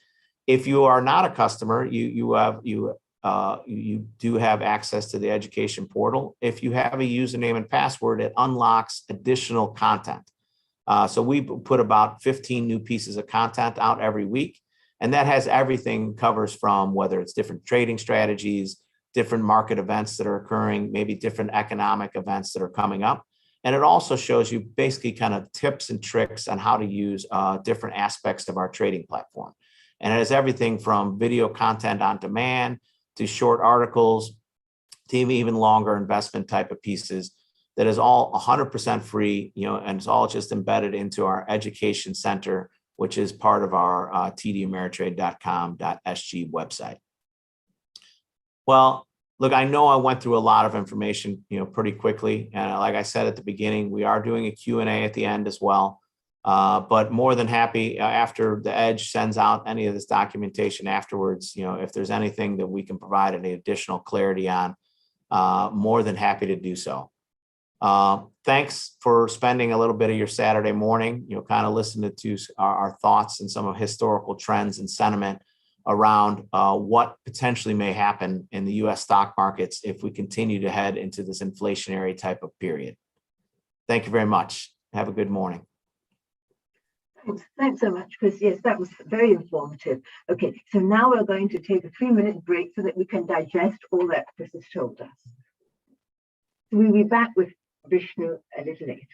If you are not a customer, you do have access to the education portal. If you have a username and password, it unlocks additional content. So we put about 15 new pieces of content out every week. And that has everything, covers from whether it's different trading strategies, different market events that are occurring, maybe different economic events that are coming up. And it also shows you basically kind of tips and tricks on how to use different aspects of our trading platform. And it has everything from video content on demand to short articles to even longer investment type of pieces that is all 100% free, and it's all just embedded into our education center, which is part of our tdameritrade.com.sg website. Well, look, I know I went through a lot of information, pretty quickly. And like I said at the beginning, we are doing a Q&A at the end as well. But more than happy after the Edge sends out any of this documentation afterwards, if there's anything that we can provide any additional clarity on, more than happy to do so. Thanks for spending a little bit of your Saturday morning, kind of listening to our thoughts and some of historical trends and sentiment around what potentially may happen in the US stock markets if we continue to head into this inflationary type of period. Thank you very much. Have a good morning. Thanks so much, Chris. Yes, that was very informative. Okay, so now we're going to take a 3-minute break so that we can digest all that Chris has told us. We'll be back with Vishnu a little later.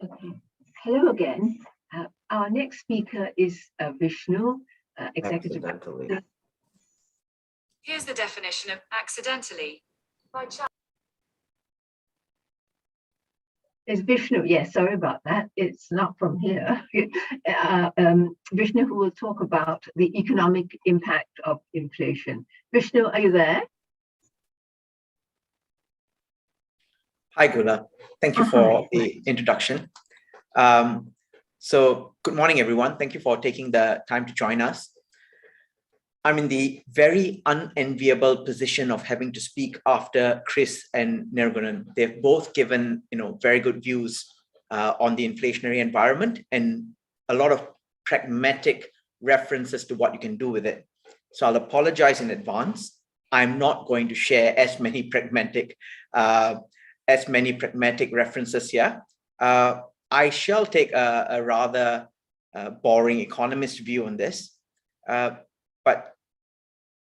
Okay. Hello again. Our next speaker is Vishnu, Executive. Accidentally. Here's the definition of accidentally. By chance. It's Vishnu. Yes, sorry about that. It's not from here. Vishnu, who will talk about the economic impact of inflation. Vishnu, are you there? Hi, Gula. Thank you for the introduction. So good morning, everyone. Thank you for taking the time to join us. I'm in the very unenviable position of having to speak after Chris and Nirgunan. They've both given, very good views on the inflationary environment and a lot of pragmatic references to what you can do with it. So I'll apologize in advance. I'm not going to share as many pragmatic references here. I shall take a rather boring economist view on this. But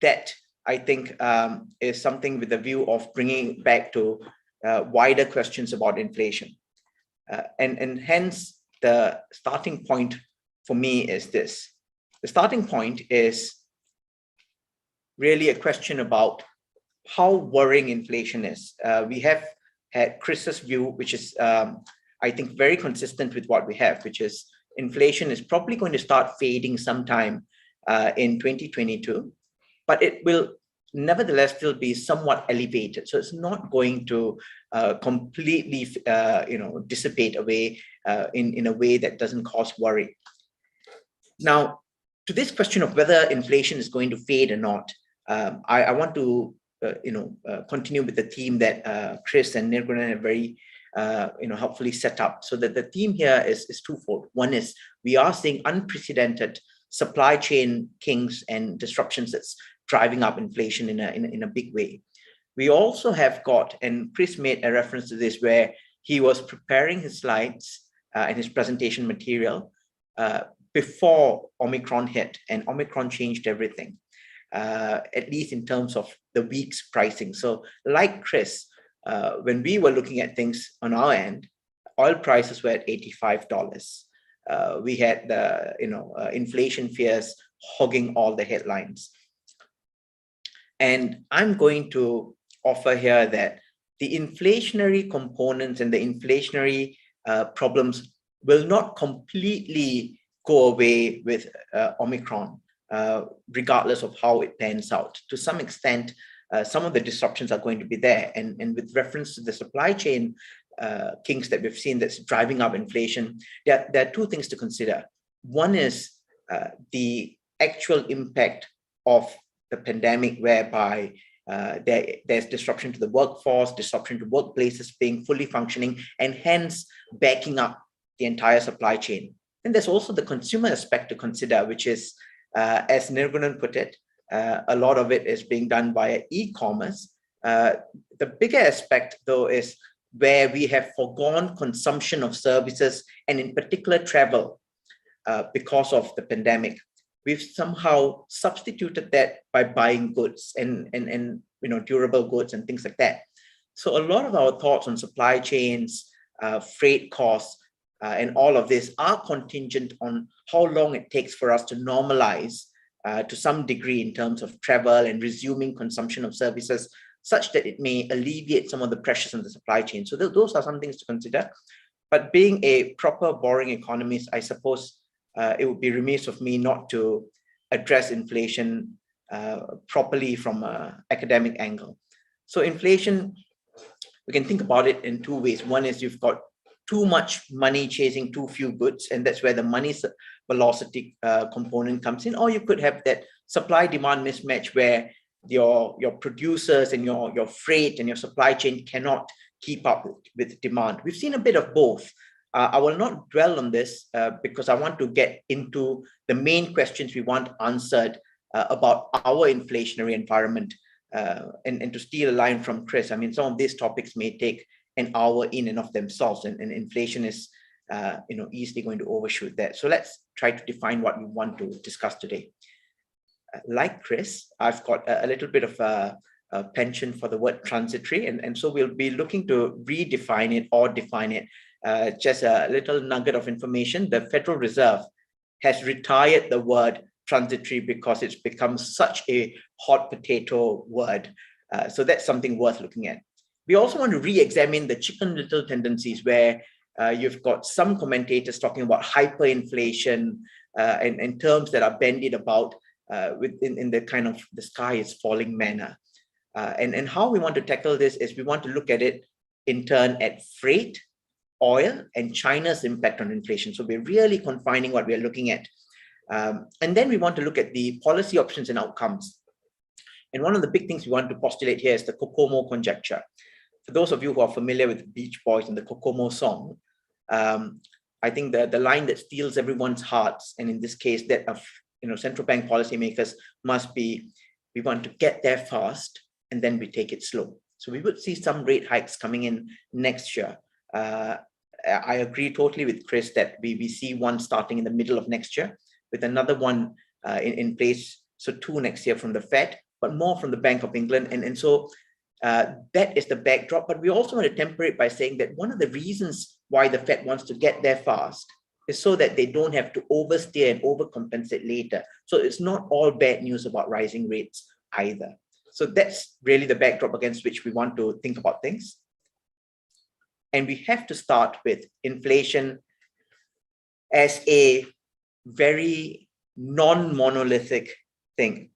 that, I think, is something with the view of bringing back to wider questions about inflation. And hence, the starting point for me is this. The starting point is really a question about how worrying inflation is. We have had Chris's view, which is, I think, very consistent with what we have, which is inflation is probably going to start fading sometime in 2022, but it will nevertheless still be somewhat elevated. So it's not going to completely, dissipate away in a way that doesn't cause worry. Now, to this question of whether inflation is going to fade or not, I want to, continue with the theme that Chris and Nirgunan have very, helpfully set up. So that the theme here is twofold. One is we are seeing unprecedented supply chain kinks and disruptions that's driving up inflation in a big way. We also have got, and Chris made a reference to this, where he was preparing his slides and his presentation material before Omicron hit, and Omicron changed everything, at least in terms of the week's pricing. So like Chris, when we were looking at things on our end, oil prices were at $85. We had the inflation fears hogging all the headlines. And I'm going to offer here that the inflationary components and the inflationary problems will not completely go away with Omicron, regardless of how it pans out. To some extent, some of the disruptions are going to be there. And with reference to the supply chain kinks that we've seen that's driving up inflation, there are two things to consider. One is the actual impact of the pandemic, whereby there's disruption to the workforce, disruption to workplaces being fully functioning, and hence backing up the entire supply chain. And there's also the consumer aspect to consider, which is, as Nirgunan put it, a lot of it is being done via e-commerce. The bigger aspect, though, is where we have foregone consumption of services, and in particular travel, because of the pandemic. We've somehow substituted that by buying goods and durable goods and things like that. So a lot of our thoughts on supply chains, freight costs, and all of this are contingent on how long it takes for us to normalize to some degree in terms of travel and resuming consumption of services, such that it may alleviate some of the pressures on the supply chain. So those are some things to consider. But being a proper boring economist, I suppose it would be remiss of me not to address inflation properly from an academic angle. So inflation, we can think about it in two ways. One is you've got too much money chasing too few goods, and that's where the money velocity component comes in. Or you could have that supply-demand mismatch where your producers and your freight and your supply chain cannot keep up with demand. We've seen a bit of both. I will not dwell on this because I want to get into the main questions we want answered about our inflationary environment. And to steal a line from Chris, I mean, some of these topics may take an hour in and of themselves, and inflation is easily going to overshoot that. So let's try to define what we want to discuss today. Like Chris, I've got a little bit of a penchant for the word transitory, and so we'll be looking to redefine it or define it just a little nugget of information, the Federal Reserve has retired the word transitory because it's become such a hot potato word. So that's something worth looking at. We also want to re-examine the chicken little tendencies where you've got some commentators talking about hyperinflation and terms that are bandied about in the kind of the sky is falling manner. And how we want to tackle this is we want to look at it in turn at freight, oil, and China's impact on inflation. So we're really confining what we're looking at. And then we want to look at the policy options and outcomes. And one of the big things we want to postulate here is the Kokomo conjecture. For those of you who are familiar with Beach Boys and the Kokomo song, I think the line that steals everyone's hearts, and in this case that of central bank policymakers, must be, we want to get there fast and then we take it slow. So we would see some rate hikes coming in next year. I agree totally with Chris that we see one starting in the middle of next year, with another one in place, so 2 next year from the Fed, but more from the Bank of England. And so that is the backdrop. But we also want to temper it by saying that one of the reasons why the Fed wants to get there fast is so that they don't have to oversteer and overcompensate later. So it's not all bad news about rising rates either. So that's really the backdrop against which we want to think about things. And we have to start with inflation as a very non-monolithic thing.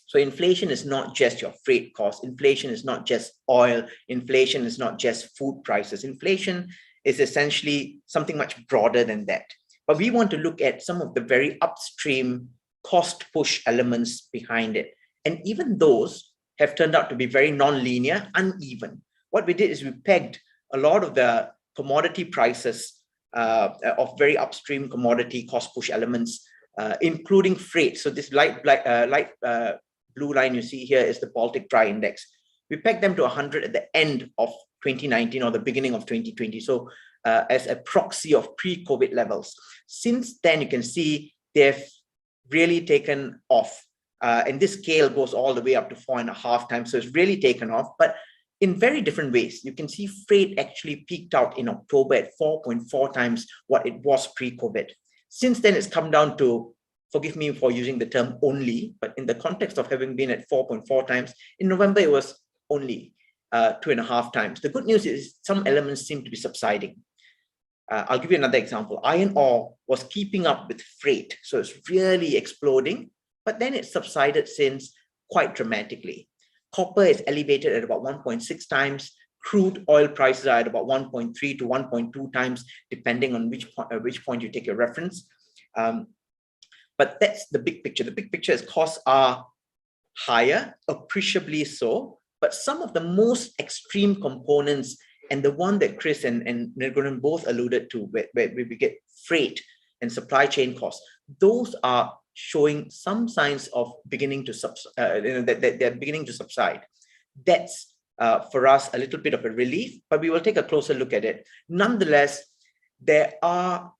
So inflation is not just your freight costs. Inflation is not just oil. Inflation is not just food prices. Inflation is essentially something much broader than that. But we want to look at some of the very upstream cost push elements behind it. And even those have turned out to be very non-linear, uneven. What we did is we pegged a lot of the commodity prices of very upstream commodity cost push elements, including freight. So this light blue line you see here is the Baltic Dry Index. We pegged them to 100 at the end of 2019 or the beginning of 2020. So as a proxy of pre-COVID levels. Since then, you can see they've really taken off. And this scale goes all the way up to 4.5 times. So it's really taken off, but in very different ways. You can see freight actually peaked out in October at 4.4 times what it was pre-COVID. Since then, it's come down to, forgive me for using the term only, but in the context of having been at 4.4 times, in November, it was only 2.5 times. The good news is some elements seem to be subsiding. I'll give you another example. Iron ore was keeping up with freight. So it's really exploding, but then it subsided since quite dramatically. Copper is elevated at about 1.6 times. Crude oil prices are at about 1.3 to 1.2 times, depending on which point you take your reference. But that's the big picture. The big picture is costs are higher, appreciably so, but some of the most extreme components, and the one that Chris and Nirgunan both alluded to, where we get freight and supply chain costs, those are showing some signs of beginning to that they're beginning to subside. That's for us a little bit of a relief, but we will take a closer look at it. Nonetheless, there are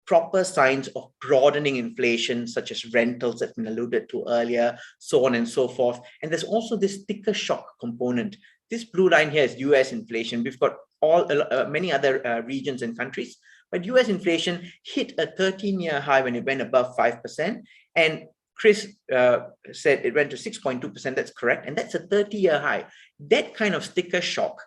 proper signs of broadening inflation, such as rentals that's been alluded to earlier, so on and so forth. And there's also this sticker shock component. This blue line here is US inflation. We've got many other regions and countries, but US inflation hit a 13-year high when it went above 5%. And Chris said it went to 6.2%. That's correct. And that's a 30-year high. That kind of sticker shock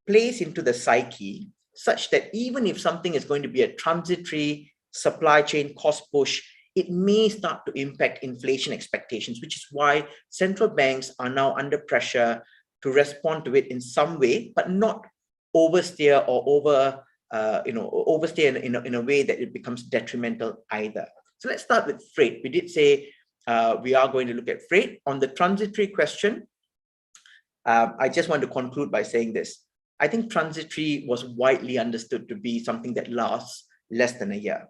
plays into the psyche such that even if something is going to be a transitory supply chain cost push, it may start to impact inflation expectations, which is why central banks are now under pressure to respond to it in some way, but not oversteer or oversteer in a way that it becomes detrimental either. So let's start with freight. We did say we are going to look at freight. On the transitory question, I just want to conclude by saying this. I think transitory was widely understood to be something that lasts less than a year.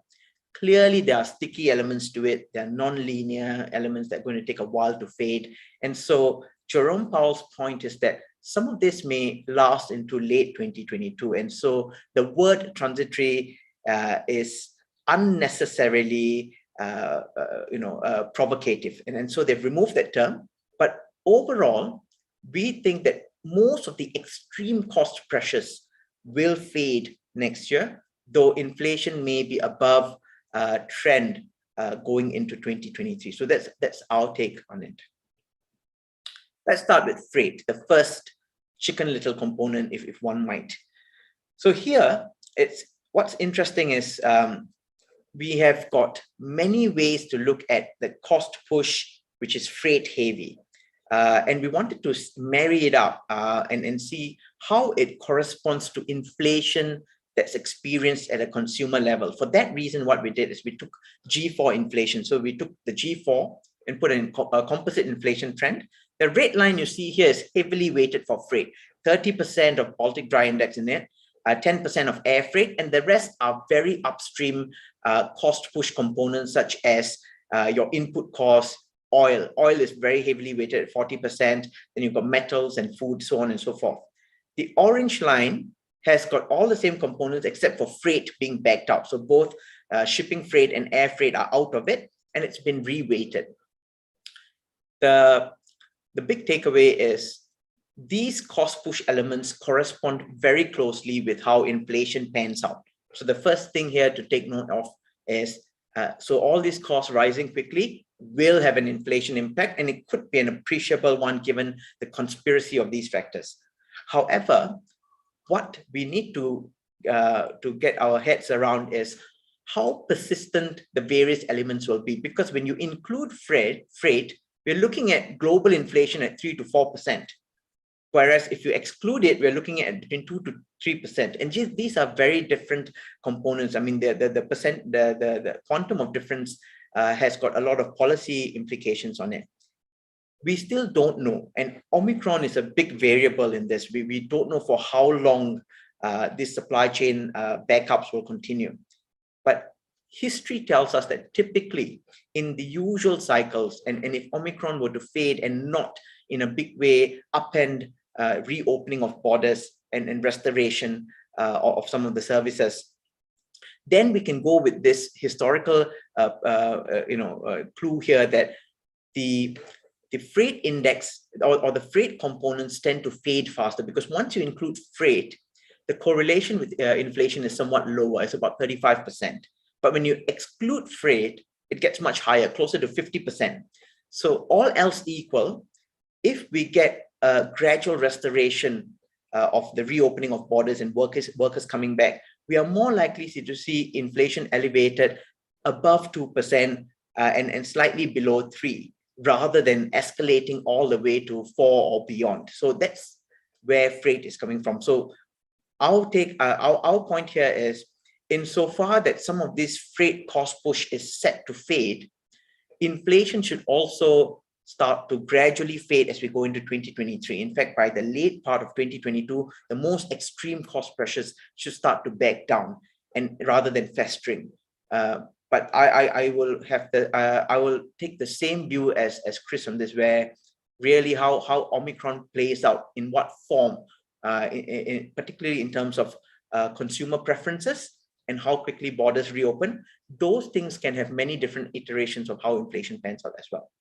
Clearly, there are sticky elements to it. There are non-linear elements that are going to take a while to fade. And so Jerome Powell's point is that some of this may last into late 2022. And so the word transitory is unnecessarily provocative. And so they've removed that term. But overall, we think that most of the extreme cost pressures will fade next year, though inflation may be above trend going into 2023. So that's our take on it. Let's start with freight, the first chicken little component, if one might. So here, what's interesting is we have got many ways to look at the cost push, which is freight heavy. And we wanted to marry it up and see how it corresponds to inflation that's experienced at a consumer level. For that reason, what we did is we took G4 inflation. So we took the G4 and put in a composite inflation trend. The red line you see here is heavily weighted for freight, 30% of Baltic Dry Index in it, 10% of air freight, and the rest are very upstream cost push components such as your input costs. Oil is very heavily weighted at 40%. Then you've got metals and food, so on and so forth. The orange line has got all the same components except for freight being backed out. So both shipping freight and air freight are out of it, and it's been reweighted. The big takeaway is these cost push elements correspond very closely with how inflation pans out. So the first thing here to take note of is, so all these costs rising quickly will have an inflation impact, and it could be an appreciable one given the conspiracy of these factors. However, what we need to get our heads around is how persistent the various elements will be, because when you include freight, we're looking at global inflation at 3 to 4%. Whereas if you exclude it, we're looking at between 2 to 3%. And these are very different components. I mean, the quantum of difference has got a lot of policy implications on it. We still don't know. And Omicron is a big variable in this. We don't know for how long this supply chain backups will continue. But history tells us that typically in the usual cycles, and if Omicron were to fade and not in a big way upend reopening of borders and restoration of some of the services, then we can go with this historical clue here that the freight index or the freight components tend to fade faster, because once you include freight, the correlation with inflation is somewhat lower. It's about 35%. But when you exclude freight, it gets much higher, closer to 50%. So all else equal, if we get a gradual restoration of the reopening of borders and workers coming back, we are more likely to see inflation elevated above 2% and slightly below 3%, rather than escalating all the way to 4% or beyond. So that's where freight is coming from. So our point here is, insofar that some of this freight cost push is set to fade, inflation should also start to gradually fade as we go into 2023. In fact, by the late part of 2022, the most extreme cost pressures should start to back down, and rather than festering. But I will take the same view as Chris on this, where really how Omicron plays out, in what form, particularly in terms of consumer preferences and how quickly borders reopen. Those things can have many different iterations of how inflation pans out as well.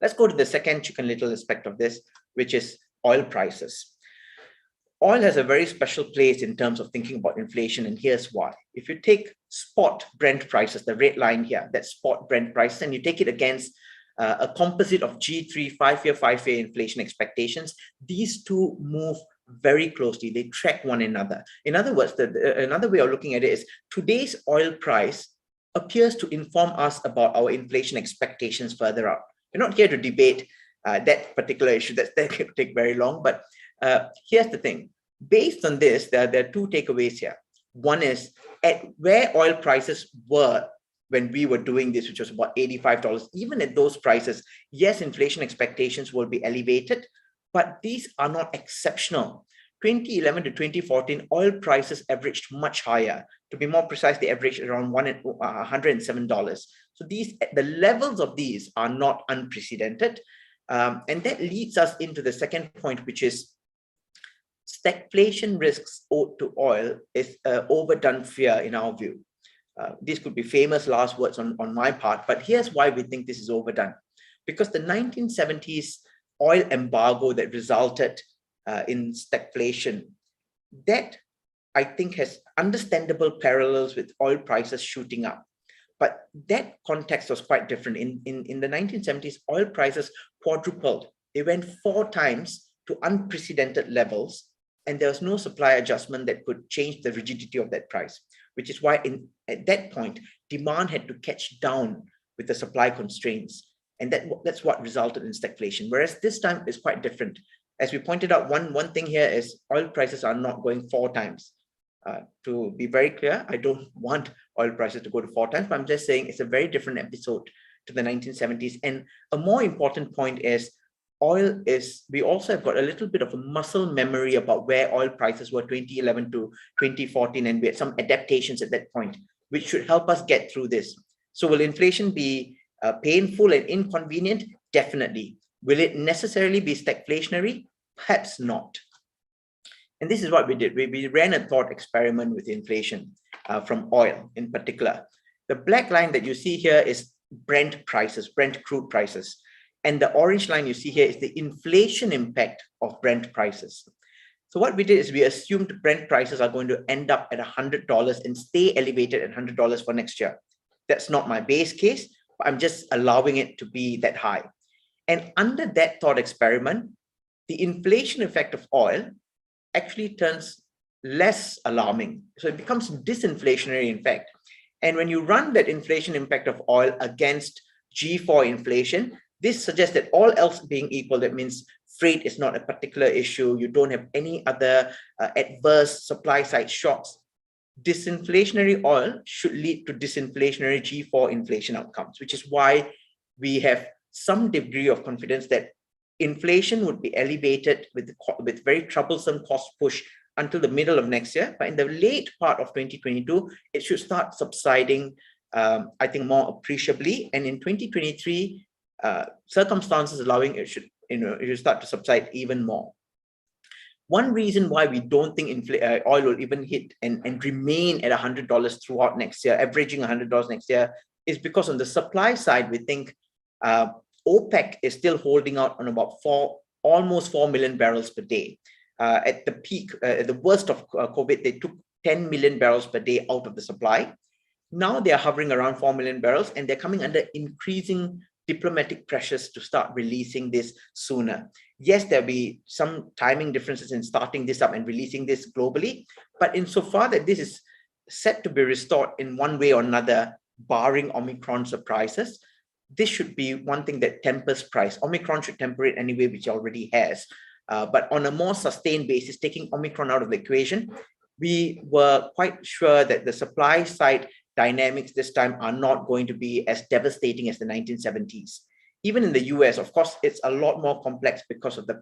Let's go to the second chicken little aspect of this, which is oil prices. Oil has a very special place in terms of thinking about inflation, and here's why. If you take spot Brent prices, the red line here, that's spot Brent prices, and you take it against a composite of G3 5-year inflation expectations, these two move very closely. They track one another. In other words, another way of looking at it is today's oil price appears to inform us about our inflation expectations further out. We're not here to debate that particular issue. That could take very long. But here's the thing. Based on this, there are two takeaways here. One is, at where oil prices were when we were doing this, which was about $85, even at those prices, yes, inflation expectations will be elevated, but these are not exceptional. 2011 to 2014, oil prices averaged much higher. To be more precise, they averaged around $107. So the levels of these are not unprecedented. And that leads us into the second point, which is stagflation risks owed to oil is overdone fear in our view. These could be famous last words on my part, but here's why we think this is overdone. Because the 1970s oil embargo that resulted in stagflation, that I think, has understandable parallels with oil prices shooting up. But that context was quite different. In the 1970s, oil prices quadrupled. They went 4 times to unprecedented levels, and there was no supply adjustment that could change the rigidity of that price, which is why at that point, demand had to catch down with the supply constraints. And that's what resulted in stagflation. Whereas this time is quite different. As we pointed out, one thing here is oil prices are not going 4 times. To be very clear, I don't want oil prices to go to 4 times, but I'm just saying it's a very different episode to the 1970s. And a more important point is we also have got a little bit of a muscle memory about where oil prices were 2011 to 2014, and we had some adaptations at that point, which should help us get through this. So will inflation be painful and inconvenient? Definitely. Will it necessarily be stagflationary? Perhaps not. And this is what we did. We ran a thought experiment with inflation from oil in particular. The black line that you see here is Brent prices, Brent crude prices. And the orange line you see here is the inflation impact of Brent prices. So what we did is we assumed Brent prices are going to end up at $100 and stay elevated at $100 for next year. That's not my base case, but I'm just allowing it to be that high. And under that thought experiment, the inflation effect of oil actually turns less alarming. So it becomes disinflationary, in fact. And when you run that inflation impact of oil against G4 inflation, this suggests that all else being equal, that means freight is not a particular issue, you don't have any other adverse supply side shocks. Disinflationary oil should lead to disinflationary G4 inflation outcomes, which is why we have some degree of confidence that inflation would be elevated with very troublesome cost push until the middle of next year. But in the late part of 2022, it should start subsiding, I think, more appreciably. And in 2023, circumstances allowing, it should start to subside even more. One reason why we don't think oil will even hit and remain at $100 throughout next year, averaging $100 next year, is because on the supply side, we think OPEC is still holding out on about almost 4 million barrels per day. At the peak, at the worst of COVID, they took 10 million barrels per day out of the supply. Now they are hovering around 4 million barrels, and they're coming under increasing diplomatic pressures to start releasing this sooner. Yes, there'll be some timing differences in starting this up and releasing this globally, but insofar that this is set to be restored in one way or another, barring Omicron surprises, this should be one thing that tempers price. Omicron should temper it anyway, which it already has. But on a more sustained basis, taking Omicron out of the equation, we were quite sure that the supply side dynamics this time are not going to be as devastating as the 1970s. Even in the US, of course, it's a lot more complex because of the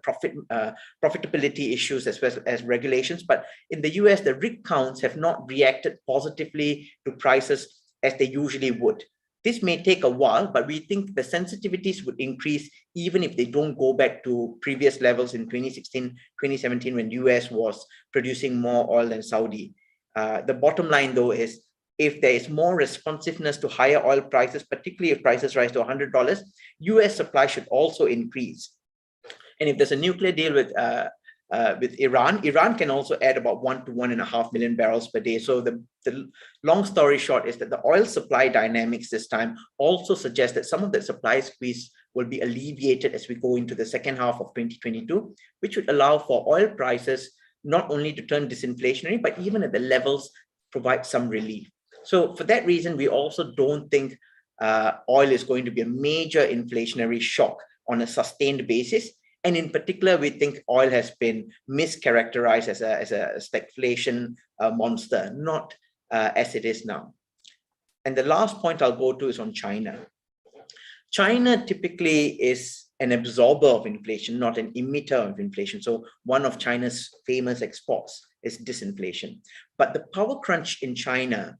profitability issues as well as regulations. But in the US, the rig counts have not reacted positively to prices as they usually would. This may take a while, but we think the sensitivities would increase even if they don't go back to previous levels in 2016, 2017, when US was producing more oil than Saudi. The bottom line, though, is if there is more responsiveness to higher oil prices, particularly if prices rise to $100, US supply should also increase. And if there's a nuclear deal with Iran can also add about 1 to 1.5 million barrels per day. So the long story short is that the oil supply dynamics this time also suggest that some of the supply squeeze will be alleviated as we go into the second half of 2022, which would allow for oil prices not only to turn disinflationary, but even at the levels provide some relief. So for that reason, we also don't think oil is going to be a major inflationary shock on a sustained basis. And in particular, we think oil has been mischaracterized as a stagflation monster, not as it is now. And the last point I'll go to is on China. China typically is an absorber of inflation, not an emitter of inflation. So one of China's famous exports is disinflation. But the power crunch in China,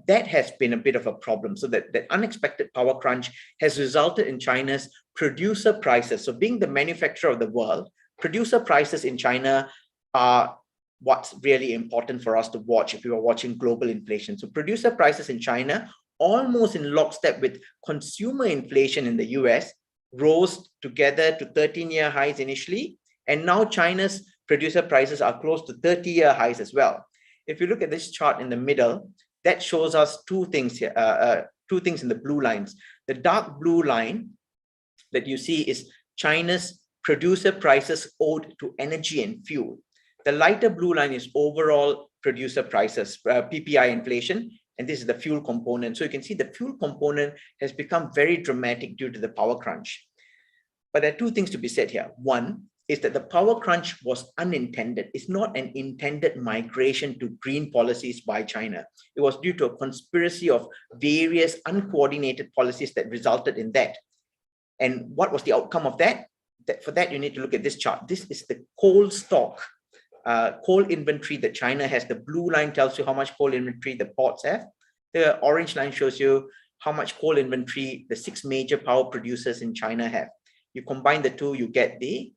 that has been a bit of a problem. So that unexpected power crunch has resulted in China's producer prices. So being the manufacturer of the world, producer prices in China are what's really important for us to watch if you are watching global inflation. So producer prices in China, almost in lockstep with consumer inflation in the US, rose together to 13-year highs initially. And now China's producer prices are close to 30-year highs as well. if you look at this chart in the middle, that shows us two things here, two things in the blue lines. The dark blue line that you see is China's producer prices owed to energy and fuel. The lighter blue line is overall producer prices, PPI inflation, and this is the fuel component. So you can see the fuel component has become very dramatic due to the power crunch. But there are two things to be said here. One is that the power crunch was unintended. It's not an intended migration to green policies by China. It was due to a conspiracy of various uncoordinated policies that resulted in that. And what was the outcome of that? For that, you need to look at this chart. This is the coal stock, coal inventory that China has. The blue line tells you how much coal inventory the ports have. The orange line shows you how much coal inventory the 6 major power producers in China have. You combine the two, you get the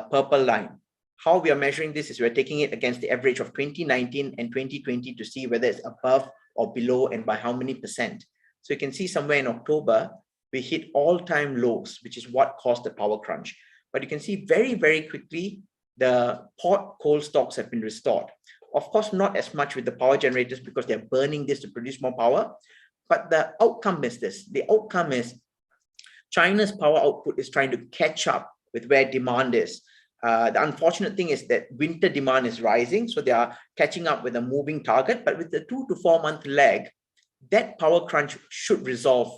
purple line. How we are measuring this is we're taking it against the average of 2019 and 2020 to see whether it's above or below and by how many percent. So you can see somewhere in October, we hit all-time lows, which is what caused the power crunch. But you can see very, very quickly, the port coal stocks have been restored. Of course, not as much with the power generators because they're burning this to produce more power. But the outcome is this. The outcome is China's power output is trying to catch up with where demand is. The unfortunate thing is that winter demand is rising, so they are catching up with a moving target. But with the 2 to 4 month lag, that power crunch should resolve.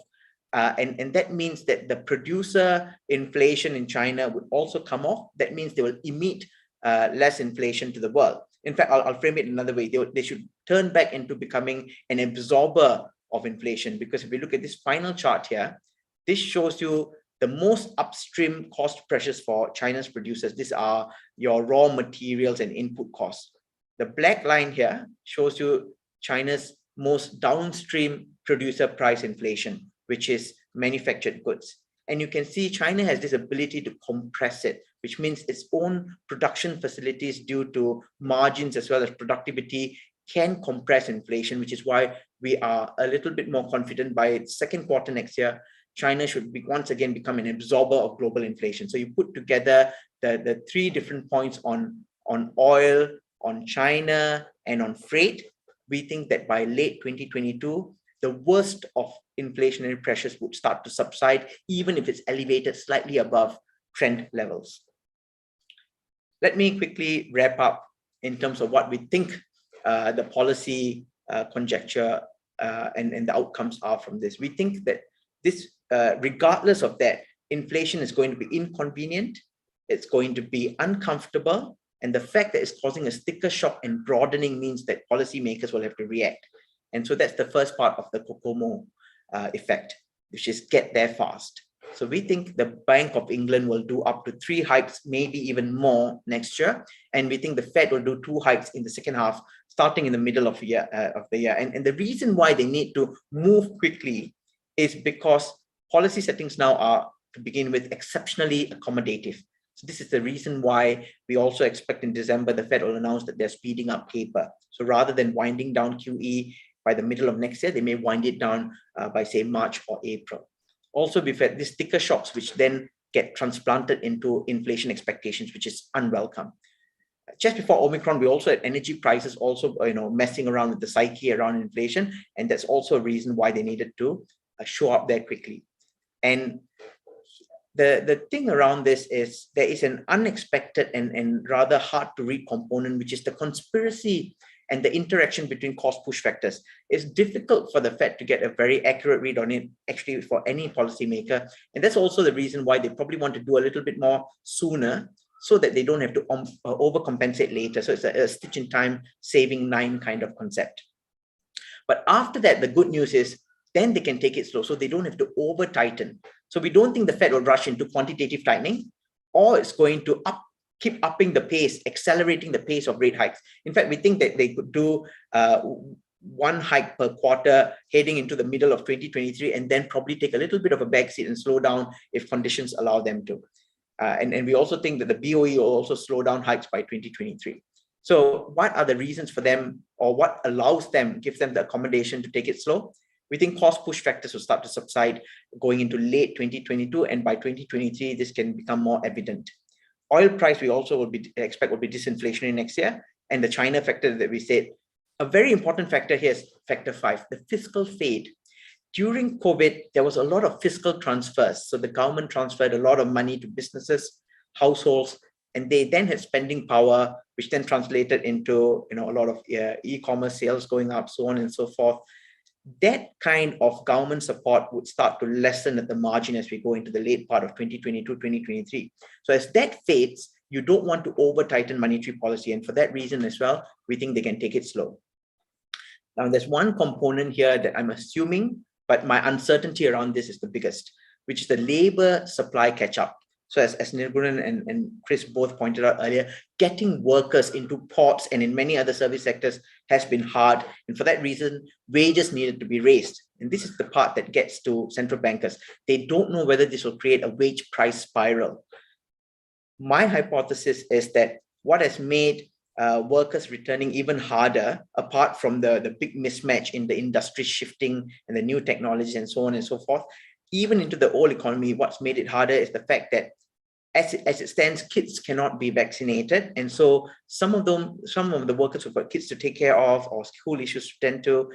And that means that the producer inflation in China would also come off. That means they will emit less inflation to the world. In fact, I'll frame it another way. They should turn back into becoming an absorber of inflation. Because if we look at this final chart here, this shows you the most upstream cost pressures for China's producers. These are your raw materials and input costs. The black line here shows you China's most downstream producer price inflation, which is manufactured goods. And you can see China has this ability to compress it, which means its own production facilities, due to margins as well as productivity, can compress inflation, which is why we are a little bit more confident by its second quarter next year, China should once again become an absorber of global inflation. So you put together the 3 different points on oil, on China, and on freight. We think that by late 2022, the worst of inflationary pressures would start to subside, even if it's elevated slightly above trend levels. Let me quickly wrap up in terms of what we think the policy conjecture and the outcomes are from this. We think that this, regardless of that, inflation is going to be inconvenient, it's going to be uncomfortable, and the fact that it's causing a sticker shock and broadening means that policymakers will have to react. And so that's the first part of the COCOMO effect, which is get there fast. So we think the Bank of England will do up to 3 hikes, maybe even more next year. And we think the Fed will do 2 hikes in the second half, starting in the middle of the year. And the reason why they need to move quickly is because policy settings now are, to begin with, exceptionally accommodative. So this is the reason why we also expect in December, the Fed will announce that they're speeding up taper. So rather than winding down QE by the middle of next year, they may wind it down by, say, March or April. Also, we've had these sticker shocks, which then get transplanted into inflation expectations, which is unwelcome. Just before Omicron, we also had energy prices also, messing around with the psyche around inflation. And that's also a reason why they needed to show up there quickly. And the thing around this is there is an unexpected and rather hard to read component, which is the conspiracy and the interaction between cost push factors. It's difficult for the Fed to get a very accurate read on it, actually, for any policymaker. And that's also the reason why they probably want to do a little bit more sooner, so that they don't have to overcompensate later. So it's a stitch in time, saving 9 kind of concept. But after that, the good news is then they can take it slow, so they don't have to over tighten. So we don't think the Fed will rush into quantitative tightening, or it's going to keep upping the pace, accelerating the pace of rate hikes. In fact, we think that they could do 1 hike per quarter heading into the middle of 2023, and then probably take a little bit of a backseat and slow down if conditions allow them to. And we also think that the BOE will also slow down hikes by 2023. So what are the reasons for them, or what allows them, gives them the accommodation to take it slow? We think cost push factors will start to subside going into late 2022, and by 2023, this can become more evident. Oil price, we also expect will be disinflationary next year. And the China factor that we said, A very important factor here is factor 5, the fiscal fade. During COVID, there was a lot of fiscal transfers. So the government transferred a lot of money to businesses, households, and they then had spending power, which then translated into a lot of e-commerce sales going up, so on and so forth. That kind of government support would start to lessen at the margin as we go into the late part of 2022, 2023. So as that fades, you don't want to over-tighten monetary policy. And for that reason as well, we think they can take it slow. Now, there's one component here that I'm assuming, but my uncertainty around this is the biggest, which is the labor supply catch-up. So as Nirgunan and Chris both pointed out earlier, getting workers into ports and in many other service sectors has been hard. And for that reason, wages needed to be raised. And this is the part that gets to central bankers. They don't know whether this will create a wage price spiral. My hypothesis is that what has made workers returning even harder, apart from the big mismatch in the industry shifting and the new technologies and so on and so forth, even into the old economy, what's made it harder is the fact that as it stands, kids cannot be vaccinated. And so some of the workers who've got kids to take care of or school issues to tend to,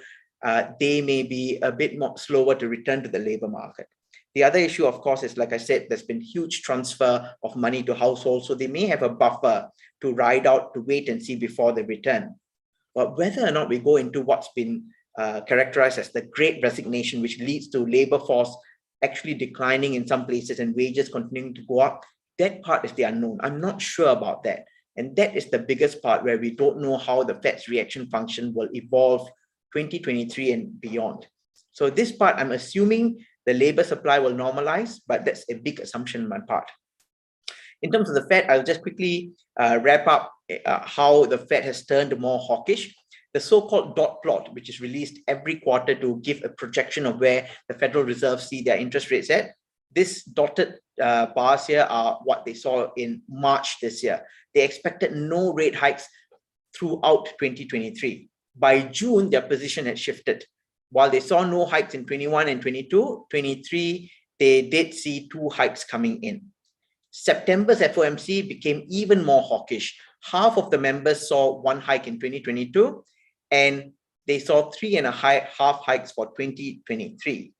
they may be a bit more slower to return to the labor market. The other issue, of course, is, like I said, there's been huge transfer of money to households. So they may have a buffer to ride out, to wait and see before they return. But whether or not we go into what's been characterized as the Great Resignation, which leads to labor force actually declining in some places and wages continuing to go up, that part is the unknown. I'm not sure about that. And that is the biggest part where we don't know how the Fed's reaction function will evolve 2023 and beyond. So this part, I'm assuming the labor supply will normalize, but that's a big assumption on my part. In terms of the Fed, I'll just quickly wrap up how the Fed has turned more hawkish. The so-called dot plot, which is released every quarter to give a projection of where the Federal Reserve see their interest rates at. This dotted bars here are what they saw in March this year. They expected no rate hikes throughout 2023. By June, their position had shifted. While they saw no hikes in 21 and 22, 23, they did see 2 hikes coming in. September's FOMC became even more hawkish. Half of the members saw 1 hike in 2022, and they saw 3.5 hikes for 2023.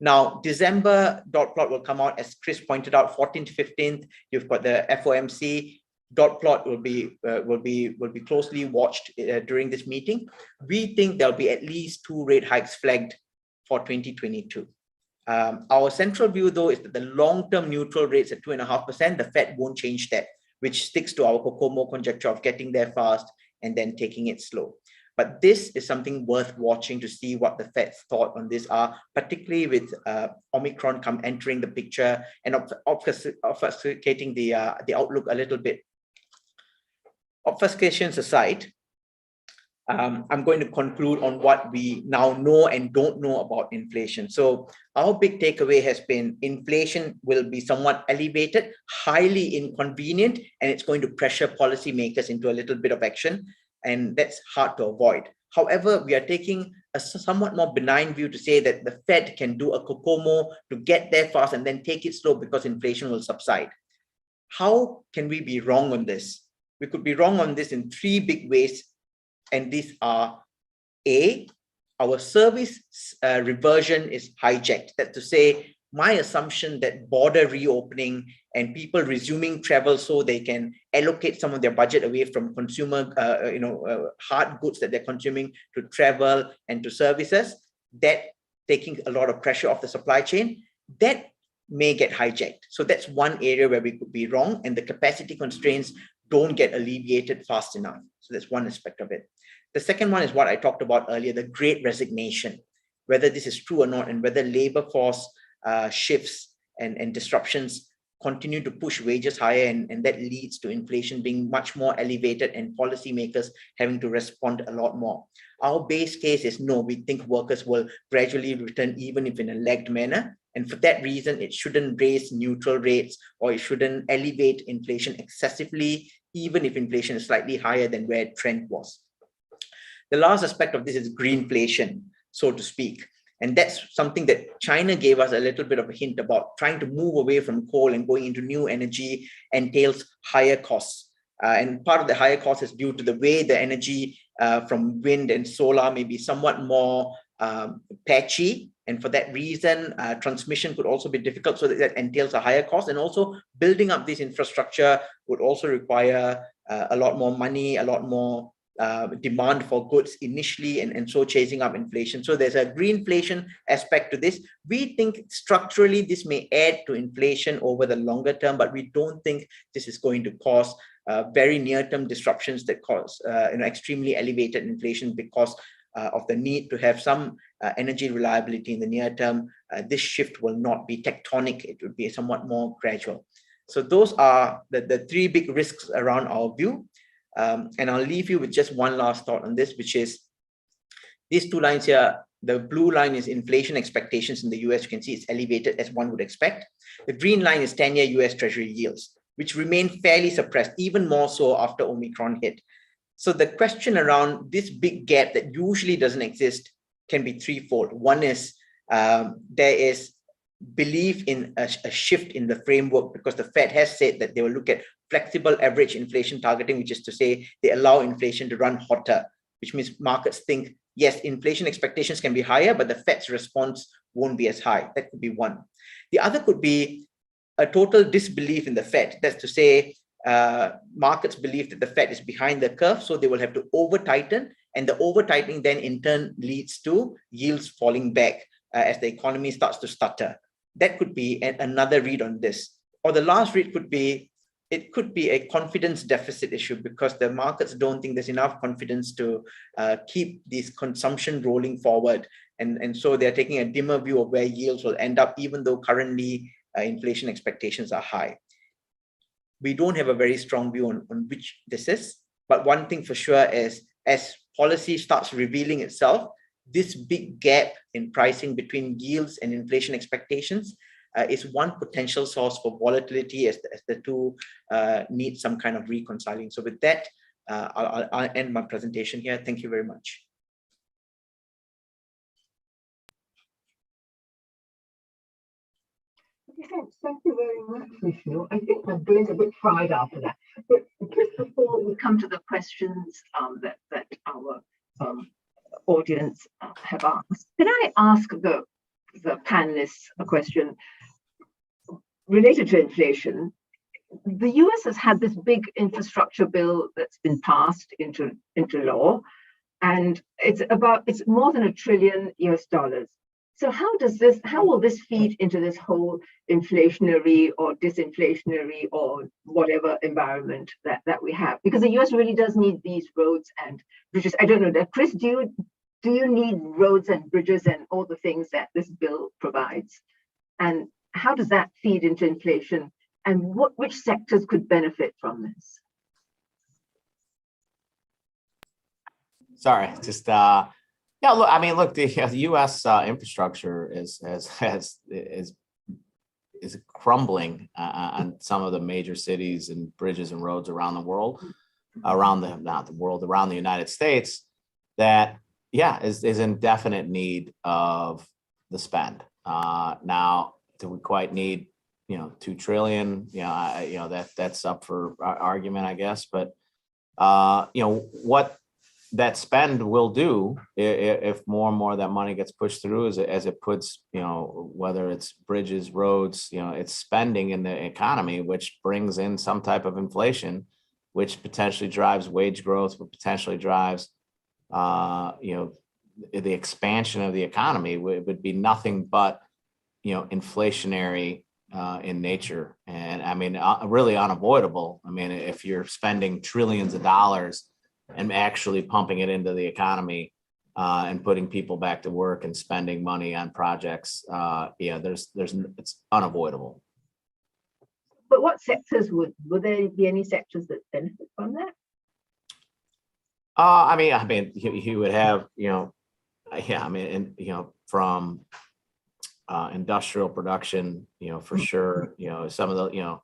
Now, December dot plot will come out, as Chris pointed out, 14th to 15th. You've got the FOMC dot plot will be closely watched during this meeting. We think there'll be at least 2 rate hikes flagged for 2022. Our central view, though, is that the long-term neutral rates at 2.5%, the Fed won't change that, which sticks to our COCOMO conjecture of getting there fast and then taking it slow. But this is something worth watching to see what the Fed's thought on this are, particularly with Omicron entering the picture and obfuscating the outlook a little bit. Obfuscations aside, I'm going to conclude on what we now know and don't know about inflation. So our big takeaway has been inflation will be somewhat elevated, highly inconvenient, and it's going to pressure policymakers into a little bit of action. And that's hard to avoid. However, we are taking a somewhat more benign view to say that the Fed can do a COCOMO to get there fast and then take it slow because inflation will subside. How can we be wrong on this? We could be wrong on this in 3 big ways. And these are A, our service reversion is hijacked. That's to say, my assumption that border reopening and people resuming travel so they can allocate some of their budget away from consumer, hard goods that they're consuming to travel and to services, that taking a lot of pressure off the supply chain, that may get hijacked. So that's one area where we could be wrong, and the capacity constraints don't get alleviated fast enough. So that's one aspect of it. The second one is what I talked about earlier, the Great Resignation, whether this is true or not, and whether labor force shifts and disruptions continue to push wages higher, and that leads to inflation being much more elevated and policymakers having to respond a lot more. Our base case is no, we think workers will gradually return, even if in a lagged manner. And for that reason, it shouldn't raise neutral rates, or it shouldn't elevate inflation excessively, even if inflation is slightly higher than where trend was. The last aspect of this is greenflation, so to speak. And that's something that China gave us a little bit of a hint about. Trying to move away from coal and going into new energy entails higher costs. And part of the higher cost is due to the way the energy from wind and solar may be somewhat more patchy. And for that reason, transmission could also be difficult. So that entails a higher cost. And also building up this infrastructure would also require a lot more money, a lot more demand for goods initially, and so chasing up inflation. So there's a greenflation aspect to this. We think structurally this may add to inflation over the longer term, but we don't think this is going to cause very near-term disruptions that cause extremely elevated inflation because of the need to have some energy reliability in the near term. This shift will not be tectonic. It would be somewhat more gradual. So those are the three big risks around our view. And I'll leave you with just one last thought on this, which is these two lines here. The blue line is inflation expectations in the US. You can see it's elevated as one would expect. The green line is 10-year US Treasury yields, which remain fairly suppressed, even more so after Omicron hit. So the question around this big gap that usually doesn't exist can be threefold. One is there is belief in a shift in the framework, because the Fed has said that they will look at flexible average inflation targeting, which is to say they allow inflation to run hotter, which means markets think, yes, inflation expectations can be higher, but the Fed's response won't be as high. That could be one. The other could be a total disbelief in the Fed. That's to say, markets believe that the Fed is behind the curve, so they will have to over tighten, and the over tightening then in turn leads to yields falling back as the economy starts to stutter. That could be another read on this. Or the last read could be, it could be a confidence deficit issue, because the markets don't think there's enough confidence to keep this consumption rolling forward, and so they're taking a dimmer view of where yields will end up, even though currently inflation expectations are high. We don't have a very strong view on which this is, but one thing for sure is, as policy starts revealing itself, this big gap in pricing between yields and inflation expectations is one potential source for volatility as the two need some kind of reconciling. So with that, I'll end my presentation here. Thank you very much. Thank you very much, Vishnu. I think my brain's a bit fried after that. But just before we come to the questions that our audience have asked, can I ask the panelists a question related to inflation? The US has had this big infrastructure bill that's been passed into law, and it's more than $1 trillion. So how will this feed into this whole inflationary or disinflationary or whatever environment that we have? Because the US really does need these roads and bridges. I don't know, Chris, do you need roads and bridges and all the things that this bill provides? And how does that feed into inflation? And which sectors could benefit from this? Sorry, just yeah. Look, I mean, look, the U.S. Infrastructure is crumbling on some of the major cities and bridges and roads around the world, around the United States. That is in definite need of the spend. Now, do we quite need $2 trillion? That's up for argument, I guess. But what that spend will do, if more and more of that money gets pushed through, as it puts, whether it's bridges, roads, it's spending in the economy, which brings in some type of inflation, which potentially drives wage growth, which potentially drives, the expansion of the economy. Would be nothing but, inflationary in nature, and I mean, really unavoidable. I mean, if you're spending trillions of dollars and actually pumping it into the economy and putting people back to work and spending money on projects, it's unavoidable. But what sectors would there be any sectors that benefit from that? I mean, you would have, from industrial production, for sure, some of the,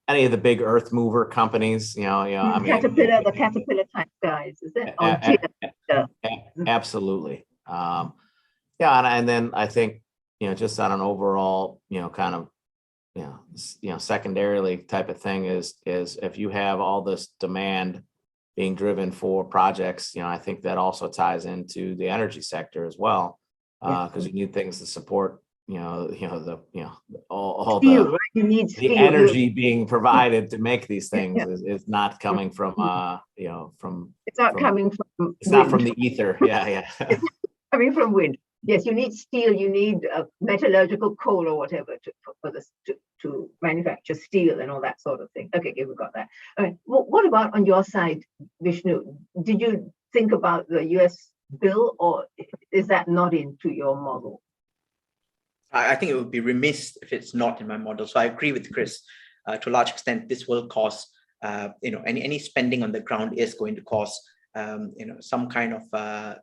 any of the big earth mover companies, the Caterpillar type guys, is it? Absolutely. And then I think, just on an overall, kind of secondarily type of thing is if you have all this demand being driven for projects, I think that also ties into the energy sector as well, because you need things to support, all steel, the, right? You need the steel. energy being provided to make these things is not coming from, it's not coming from it's wind. not from the ether. Yeah. It's coming from wind. Yes, you need steel, you need metallurgical coal or whatever to manufacture steel and all that sort of thing. Okay, we got that. All right. What about on your side, Vishnu? Did you think about the US bill, or is that not into your model? I think it would be remiss if it's not in my model. So I agree with Chris. To a large extent, this will cause, any spending on the ground is going to cause some kind of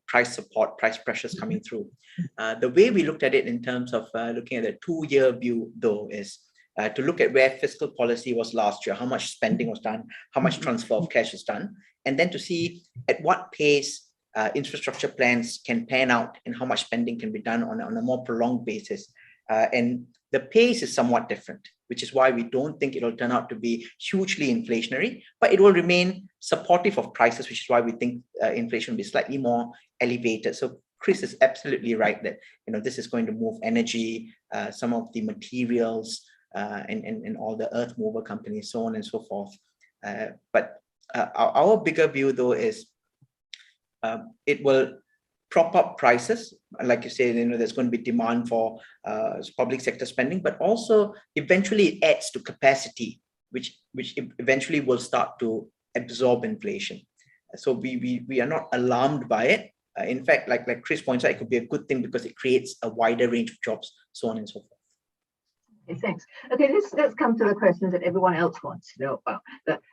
price support, price pressures coming through. The way we looked at it in terms of looking at a 2-year view, though, is to look at where fiscal policy was last year, how much spending was done, how much transfer of cash is done, and then to see at what pace infrastructure plans can pan out and how much spending can be done on a more prolonged basis. And the pace is somewhat different, which is why we don't think it'll turn out to be hugely inflationary, but it will remain supportive of prices, which is why we think inflation will be slightly more elevated. So Chris is absolutely right that this is going to move energy, some of the materials, and all the earth mover companies, so on and so forth. But our bigger view, though, is it will prop up prices. Like you say, there's going to be demand for public sector spending, but also eventually it adds to capacity, which eventually will start to absorb inflation. So we are not alarmed by it. In fact, like Chris points out, it could be a good thing because it creates a wider range of jobs, so on and so forth. Okay, thanks. Okay, let's come to the questions that everyone else wants to know about.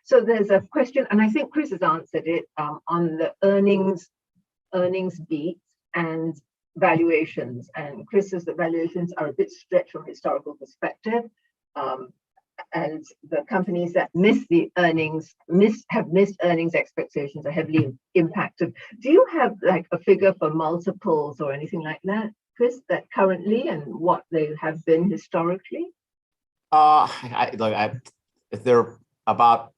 So there's a question, and I think Chris has answered it, on the earnings beats and valuations. And Chris says that valuations are a bit stretched from a historical perspective, and the companies that miss the earnings have missed earnings expectations are heavily impacted. Do you have like a figure for multiples or anything like that, Chris, that currently and what they have been historically? They're about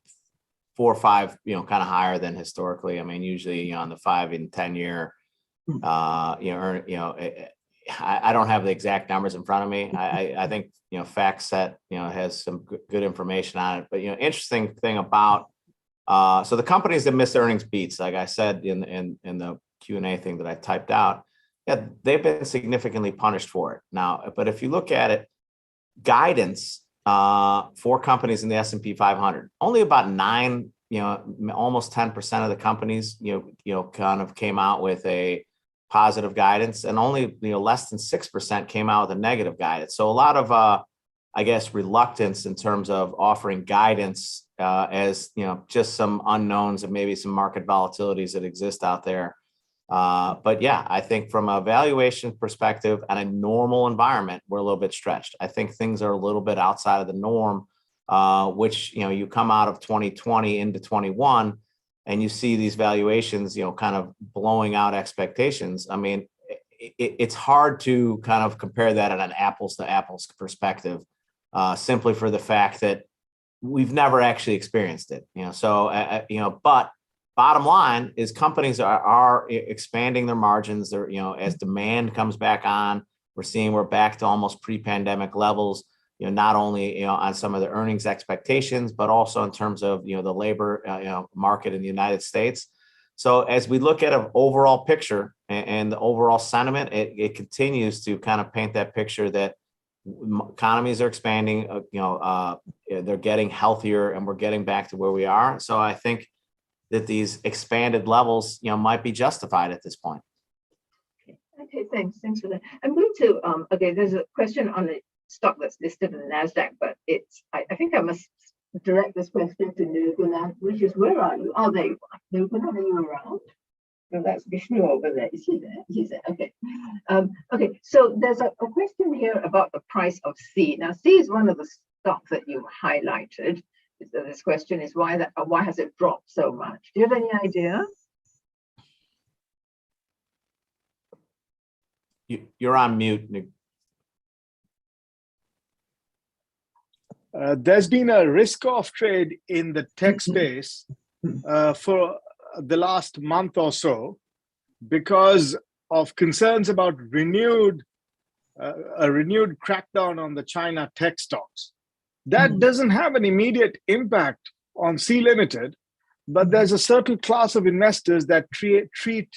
4 or 5, kind of higher than historically. I mean, usually on the 5 and 10 year, I don't have the exact numbers in front of me. I think, FactSet, has some good information on it. But, interesting thing about, so the companies that miss earnings beats, like I said in the Q&A thing that I typed out, they've been significantly punished for it now. But if you look at it, guidance for companies in the S&P 500, only about 9, almost 10% of the companies, kind of came out with a positive guidance, and only, less than 6% came out with a negative guidance. So a lot of, reluctance in terms of offering guidance as, just some unknowns and maybe some market volatilities that exist out there. But yeah, I think from a valuation perspective and a normal environment, we're a little bit stretched. I think things are a little bit outside of the norm, which, you come out of 2020 into 21 and you see these valuations, kind of blowing out expectations. I mean, it's hard to kind of compare that at an apples to apples perspective, simply for the fact that we've never actually experienced it, but bottom line is companies are expanding their margins. They're, as demand comes back on, we're back to almost pre-pandemic levels, not only, on some of the earnings expectations, but also in terms of, the labor, market in the United States. So as we look at an overall picture and the overall sentiment, it continues to kind of paint that picture that economies are expanding, they're getting healthier, and we're getting back to where we are. So I think that these expanded levels, might be justified at this point. Okay, thanks for that. I'm going to, there's a question on the stock that's listed in the NASDAQ, but I think I must direct this question to Nirguna, which is, where are you? Oh, there you are. Nirguna, are you around? No, that's Vishnu over there. Is he there? He's there. Okay. Okay, so there's a question here about the price of C. Now, C is one of the stocks that you highlighted. So this question is, why has it dropped so much? Do you have any idea? You're on mute, Nick. there's been a risk-off trade in the tech space for the last month or so because of concerns about a renewed crackdown on the China tech stocks. That doesn't have an immediate impact on Sea Limited, but there's a certain class of investors that treat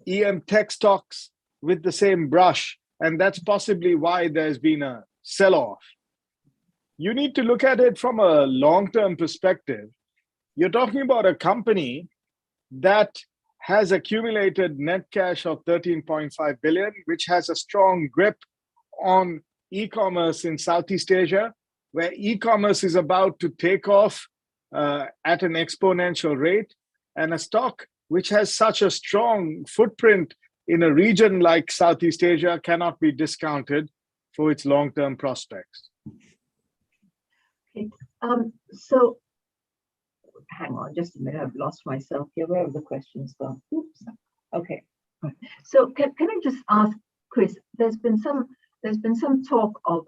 EM tech stocks with the same brush, and that's possibly why there's been a sell-off. You need to look at it from a long-term perspective. You're talking about a company that has accumulated net cash of 13.5 billion, which has a strong grip on e-commerce in Southeast Asia, where e-commerce is about to take off at an exponential rate, and a stock which has such a strong footprint in a region like Southeast Asia cannot be discounted for its long-term prospects. Okay. So hang on just a minute, I've lost myself here. Where have the questions gone? Oops. Okay. So can I just ask, Chris, there's been some talk of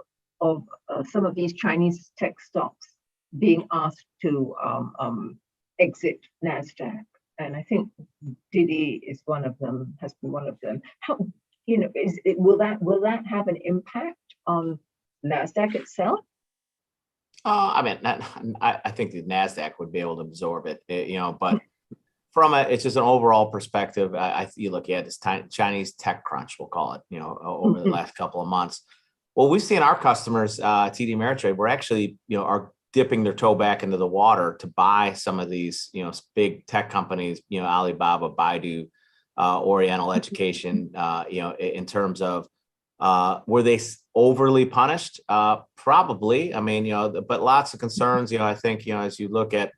some of these Chinese tech stocks being asked to exit NASDAQ. And I think Didi is one of them, has been one of them. How, will that have an impact on NASDAQ itself? I think the NASDAQ would be able to absorb it, but from it's just an overall perspective. You look at this Chinese tech crunch, we'll call it, over the last couple of months. Well, we've seen our customers, TD Ameritrade, we're actually, are dipping their toe back into the water to buy some of these, big tech companies, Alibaba, Baidu, Oriental Education, in terms of, were they overly punished? Probably. But lots of concerns, I think, as you look at,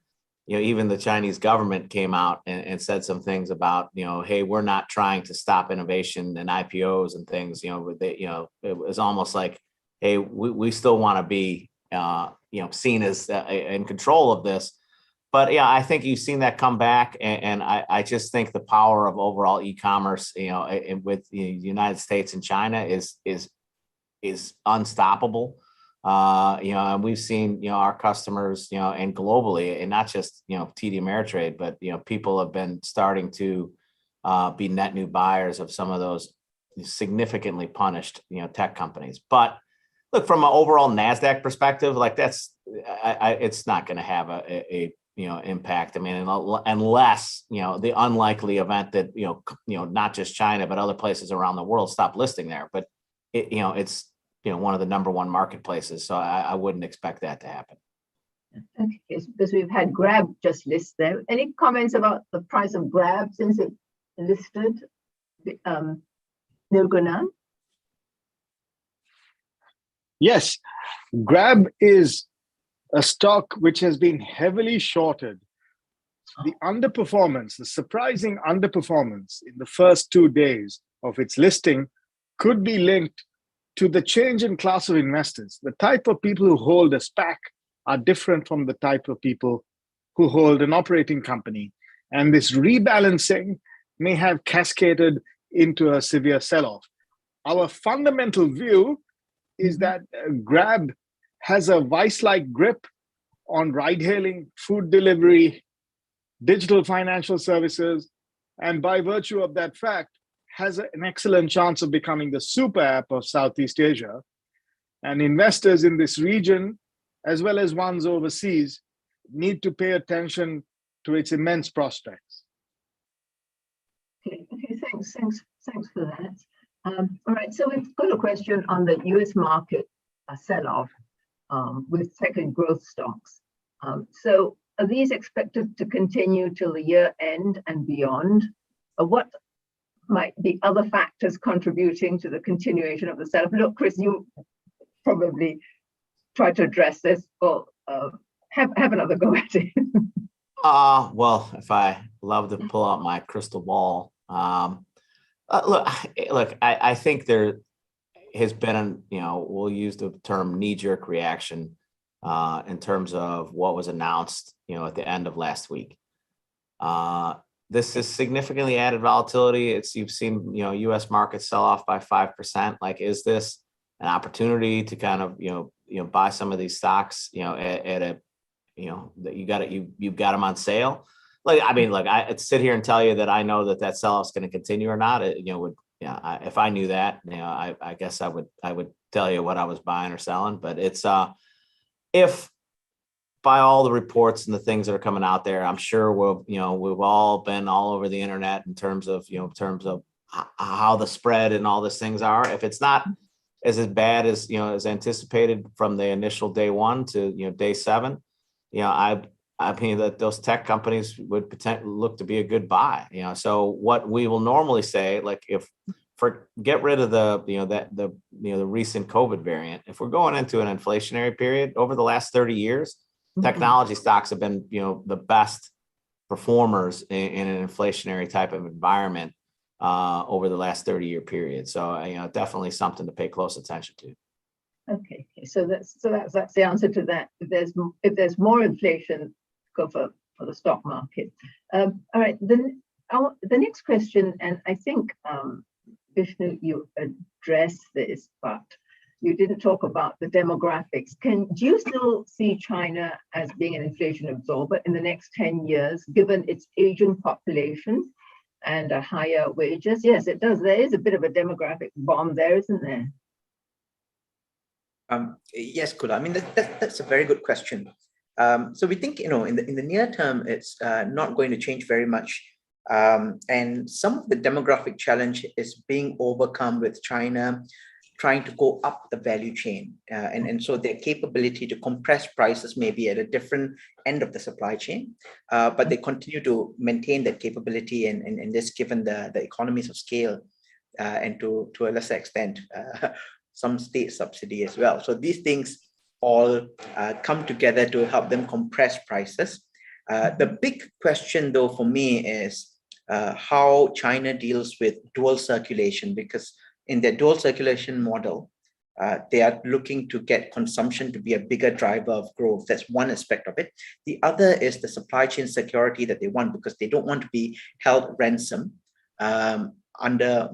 even the Chinese government came out and said some things about, hey, we're not trying to stop innovation and IPOs and things, it was almost like, hey, we still want to be, seen as in control of this. But yeah, I think you've seen that come back, and I just think the power of overall e-commerce, with the United States and China is unstoppable. And we've seen, our customers, and globally, and not just, TD Ameritrade, but, people have been starting to be net new buyers of some of those significantly punished, tech companies. But look, from an overall NASDAQ perspective, like it's not going to have a impact. Unless, the unlikely event that, not just China, but other places around the world stop listing there. But it's, one of the number one marketplaces. So I wouldn't expect that to happen. Okay, because we've had Grab just list there. Any comments about the price of Grab since it listed? Nirgunan? Yes, Grab is a stock which has been heavily shorted. The surprising underperformance in the first 2 days of its listing could be linked to the change in class of investors. The type of people who hold a SPAC are different from the type of people who hold an operating company. And this rebalancing may have cascaded into a severe sell-off. Our fundamental view is that Grab has a vice-like grip on ride-hailing, food delivery, digital financial services, and by virtue of that fact, has an excellent chance of becoming the super app of Southeast Asia. And investors in this region, as well as ones overseas, need to pay attention to its immense prospects. Okay, thanks for that. All right, so we've got a question on the US market sell-off with tech and growth stocks. So are these expected to continue till the year end and beyond? What might be other factors contributing to the continuation of the sell-off? Look, Chris, you probably try to address this, or have another go at it. Well, if I love to pull out my crystal ball, look, I think there has been we'll use the term knee-jerk reaction in terms of what was announced, at the end of last week. This is significantly added volatility. You've seen, U.S. markets sell off by 5%. Like, is this an opportunity to kind of, buy some of these stocks, at a, that you've got them on sale. Like, I mean, like I sit here and tell you that I know that sell-off's going to continue or not. If I knew that, I guess I would tell you what I was buying or selling. But it's if by all the reports and the things that are coming out there, I'm sure we've all been all over the internet in terms of how the spread and all these things are. If it's not as bad as as anticipated from the initial day 1 to day 7, I mean that those tech companies would potentially look to be a good buy. So what we will normally say, like get rid of the recent COVID variant. If we're going into an inflationary period over the last 30 years, technology stocks have been the best performers in an inflationary type of environment over the last 30-year period. So definitely something to pay close attention to. Okay, so that's the answer to that. If there's more inflation, go for the stock market. All right, the next question, and I think Vishnu, you addressed this, but you didn't talk about the demographics. Do you still see China as being an inflation absorber in the next 10 years, given its aging population and higher wages? Yes, it does. There is a bit of a demographic bomb there, isn't there? Yes, Kula. I mean, that's a very good question. So we think, in the near term, it's not going to change very much. And some of the demographic challenge is being overcome with China trying to go up the value chain. And so their capability to compress prices may be at a different end of the supply chain, but they continue to maintain that capability and this given the economies of scale and to a lesser extent, some state subsidy as well. So these things all come together to help them compress prices. The big question though for me is how China deals with dual circulation, because in their dual circulation model, they are looking to get consumption to be a bigger driver of growth. That's one aspect of it. The other is the supply chain security that they want, because they don't want to be held ransom under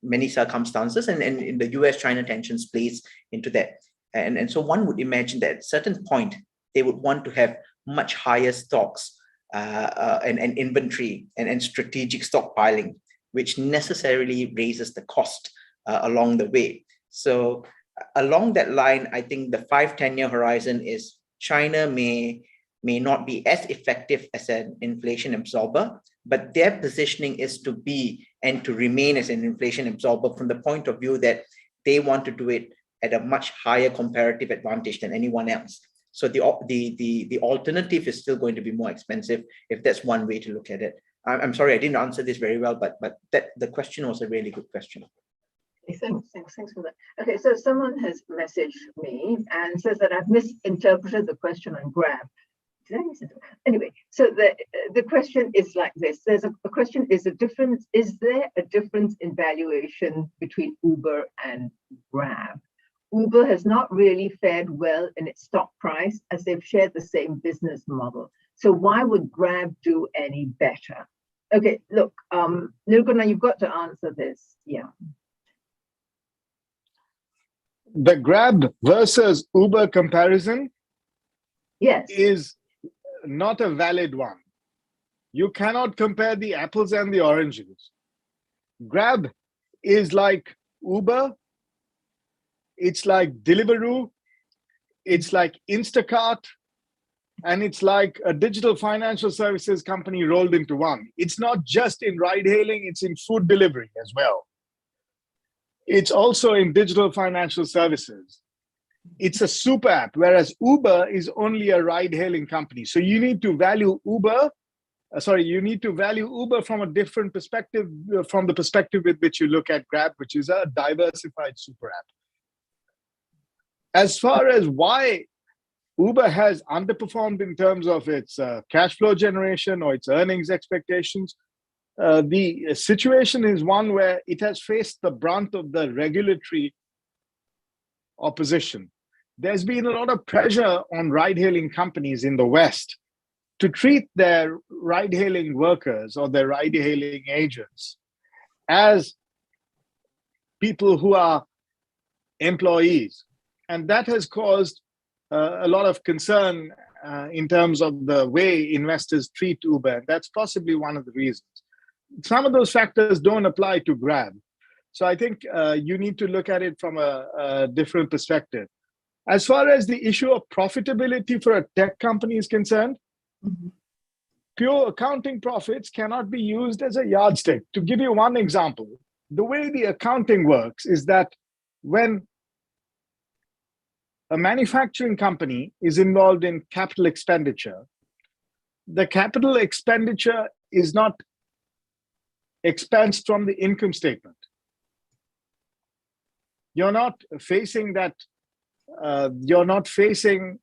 many circumstances. And in the US-China tensions plays into that. And so one would imagine that at a certain point, they would want to have much higher stocks and inventory and strategic stockpiling, which necessarily raises the cost along the way. So along that line, I think the 5-10-year horizon is China may not be as effective as an inflation absorber, but their positioning is to be and to remain as an inflation absorber from the point of view that they want to do it at a much higher comparative advantage than anyone else. So the alternative is still going to be more expensive, if that's one way to look at it. I'm sorry, I didn't answer this very well, but the question was a really good question. Okay, thanks for that. Okay, so someone has messaged me and says that I've misinterpreted the question on Grab. Did I misinterpret? Anyway, so the question is like this. There's a question, is there a difference in valuation between Uber and Grab? Uber has not really fared well in its stock price as they've shared the same business model. So why would Grab do any better? Okay, look, Nirguna, you've got to answer this. Yeah. The Grab versus Uber comparison, yes, is not a valid one. You cannot compare the apples and the oranges. Grab is like Uber, it's like Deliveroo, it's like Instacart, and it's like a digital financial services company rolled into one. It's not just in ride hailing, it's in food delivery as well. It's also in digital financial services. It's a super app, whereas Uber is only a ride hailing company. So you need to value Uber. You need to value Uber from a different perspective, from the perspective with which you look at Grab, which is a diversified super app. As far as why Uber has underperformed in terms of its cash flow generation or its earnings expectations, the situation is one where it has faced the brunt of the regulatory opposition. There's been a lot of pressure on ride-hailing companies in the West to treat their ride-hailing workers or their ride-hailing agents as people who are employees. And that has caused a lot of concern in terms of the way investors treat Uber. And that's possibly one of the reasons. Some of those factors don't apply to Grab. So I think you need to look at it from a different perspective. As far as the issue of profitability for a tech company is concerned, pure accounting profits cannot be used as a yardstick. To give you one example, the way the accounting works is that when a manufacturing company is involved in capital expenditure, the capital expenditure is not expensed from the income statement. You're not facing that. You're not facing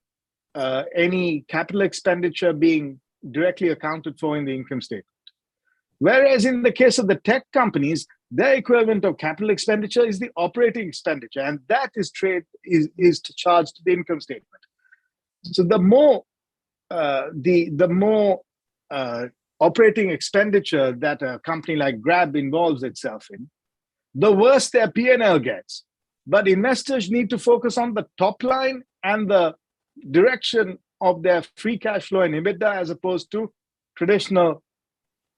any capital expenditure being directly accounted for in the income statement. Whereas in the case of the tech companies, their equivalent of capital expenditure is the operating expenditure, and that is charged to the income statement. So the more operating expenditure that a company like Grab involves itself in, the worse their P&L gets. But investors need to focus on the top line and the direction of their free cash flow and EBITDA as opposed to traditional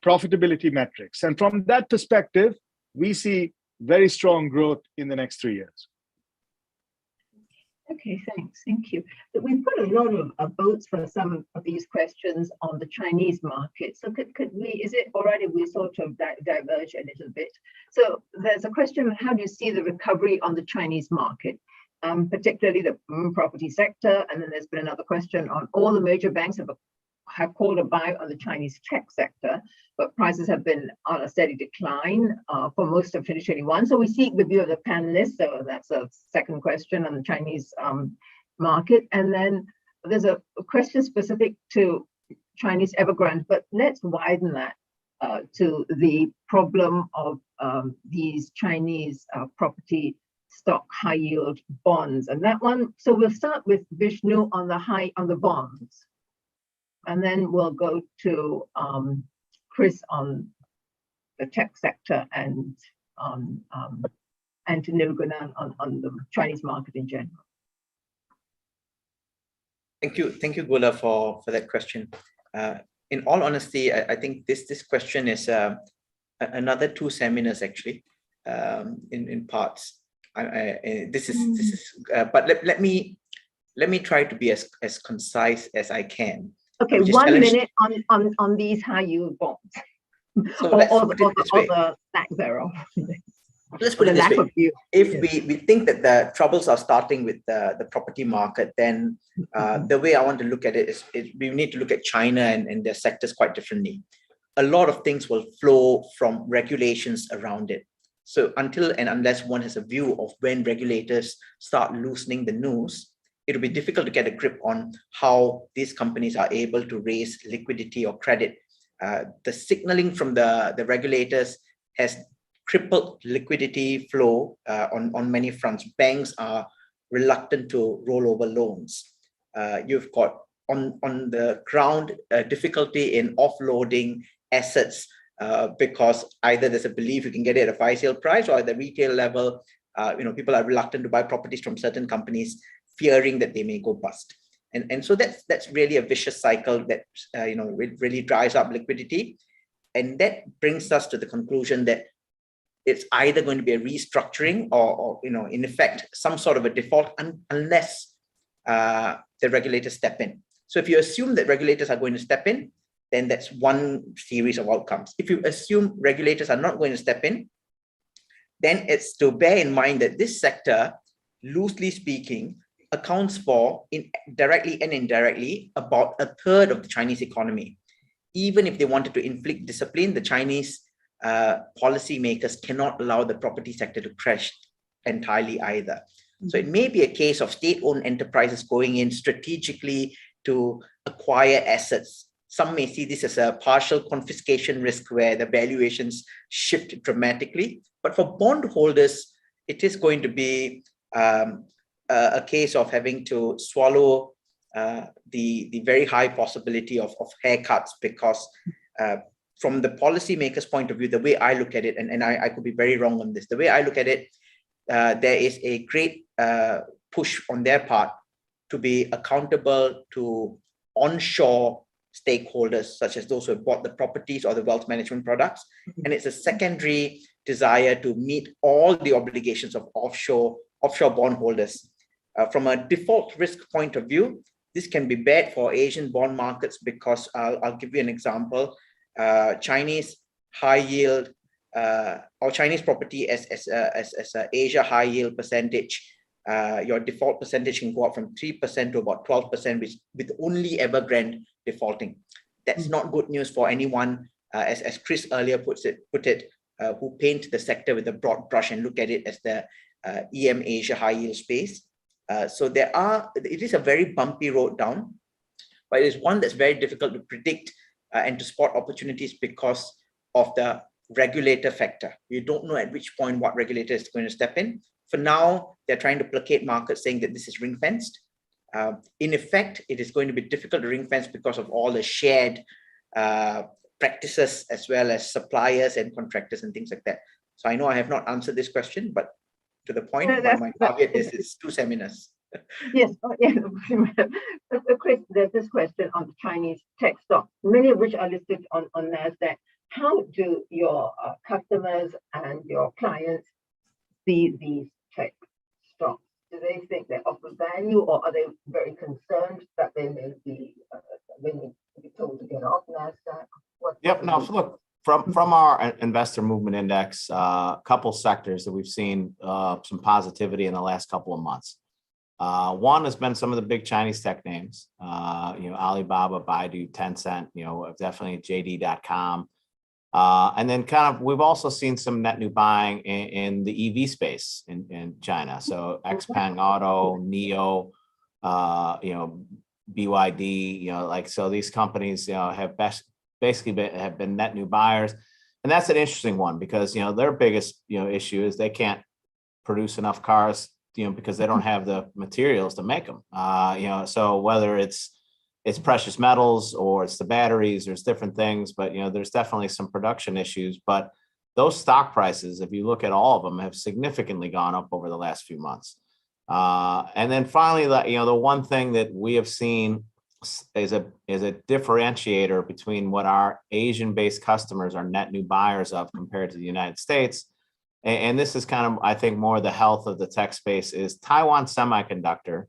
profitability metrics. And from that perspective, we see very strong growth in the next 3 years. Okay, thanks. Thank you. We've put a lot of votes for some of these questions on the Chinese market. So could we, is it already we sort of diverge a little bit? So there's a question of how do you see the recovery on the Chinese market, particularly the property sector? And then there's been another question on all the major banks have called a buy on the Chinese tech sector, but prices have been on a steady decline for most of 2021. So we seek the view of the panelists. So that's a second question on the Chinese market. And then there's a question specific to Chinese Evergrande, but let's widen that to the problem of these Chinese property stock high yield bonds. And that one, so we'll start with Vishnu on the bonds. And then we'll go to Chris on the tech sector and to Nirgunan on the Chinese market in general. Thank you, Gula, for that question. In all honesty, I think this question is another 2 seminars actually, in parts. But let me try to be as concise as I can. Okay, 1 minute on these high yield bonds, so or the lack thereof. Let's put it this way. If we think that the troubles are starting with the property market, then the way I want to look at it is we need to look at China and their sectors quite differently. A lot of things will flow from regulations around it. So until and unless one has a view of when regulators start loosening the noose, it will be difficult to get a grip on how these companies are able to raise liquidity or credit. The signaling from the regulators has crippled liquidity flow on many fronts. Banks are reluctant to roll over loans. You've got on the ground difficulty in offloading assets because either there's a belief you can get it at a fire sale price, or at the retail level, people are reluctant to buy properties from certain companies, fearing that they may go bust. And so that's really a vicious cycle that really drives up liquidity. And that brings us to the conclusion that it's either going to be a restructuring or in effect, some sort of a default unless the regulators step in. So if you assume that regulators are going to step in, then that's one series of outcomes. If you assume regulators are not going to step in, then it's to bear in mind that this sector, loosely speaking, accounts for, directly and indirectly, about 1/3 of the Chinese economy. Even if they wanted to inflict discipline, the Chinese policymakers cannot allow the property sector to crash entirely either. So it may be a case of state-owned enterprises going in strategically to acquire assets. Some may see this as a partial confiscation risk where the valuations shift dramatically. But for bondholders, it is going to be a case of having to swallow the very high possibility of haircuts, because from the policymaker's point of view, the way I look at it, and I could be very wrong on this, the way I look at it, there is a great push on their part to be accountable to onshore stakeholders, such as those who have bought the properties or the wealth management products. And it's a secondary desire to meet all the obligations of offshore bondholders. From a default risk point of view, this can be bad for Asian bond markets because I'll give you an example. Chinese high yield or Chinese property as a Asia high yield percentage, your default percentage can go up from 3% to about 12%, with only Evergrande defaulting. That's not good news for anyone, as Chris earlier put it, who paint the sector with a broad brush and look at it as the EM Asia high yield space. So it is a very bumpy road down, but it is one that's very difficult to predict and to spot opportunities because of the regulator factor. You don't know at which point what regulator is going to step in. For now, they're trying to placate markets, saying that this is ring fenced. In effect, it is going to be difficult to ring fence because of all the shared practices, as well as suppliers and contractors and things like that. So I know I have not answered this question, but to the point, my caveat is it's 2 seminars. Yes, Chris, there's this question on the Chinese tech stocks, many of which are listed on NASDAQ. How do your customers and your clients see these tech stocks? Do they think they offer value, or are they very concerned that they may be told to get off NASDAQ? Yep. No, so look, from our investor movement index, a couple sectors that we've seen some positivity in the last couple of months. One has been some of the big Chinese tech names, Alibaba, Baidu, Tencent, definitely JD.com. And then we've also seen some net new buying in the EV space in China. So Xpeng Auto, NIO, BYD, so these companies, have have been net new buyers. And that's an interesting one because, their biggest, issue is they can't produce enough cars, because they don't have the materials to make them. So whether it's precious metals or it's the batteries, there's different things, but there's definitely some production issues. But those stock prices, if you look at all of them, have significantly gone up over the last few months. And then finally, the one thing that we have seen is a differentiator between what our Asian-based customers are net new buyers of compared to the United States. And this is I think, more the health of the tech space is Taiwan Semiconductor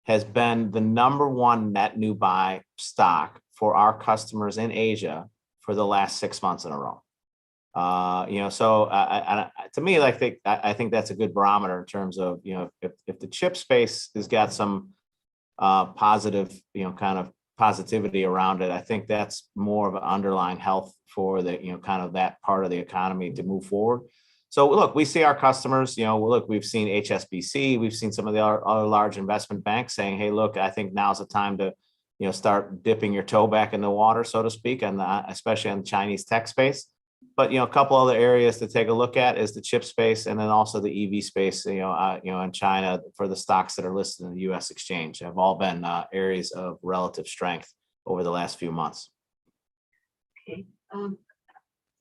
has been the #1 net new buy stock for our customers in Asia for the last 6 months in a row. To me, I think that's a good barometer in terms of, if the chip space has got some positive, positivity around it, I think that's more of an underlying health for the, that part of the economy to move forward. So look, we see our customers, we've seen HSBC, we've seen some of the other large investment banks saying, hey, look, I think now's the time to, start dipping your toe back in the water, so to speak, and especially on the Chinese tech space. But, a couple other areas to take a look at is the chip space and then also the EV space, in China for the stocks that are listed in the U.S. exchange have all been areas of relative strength over the last few months. Okay.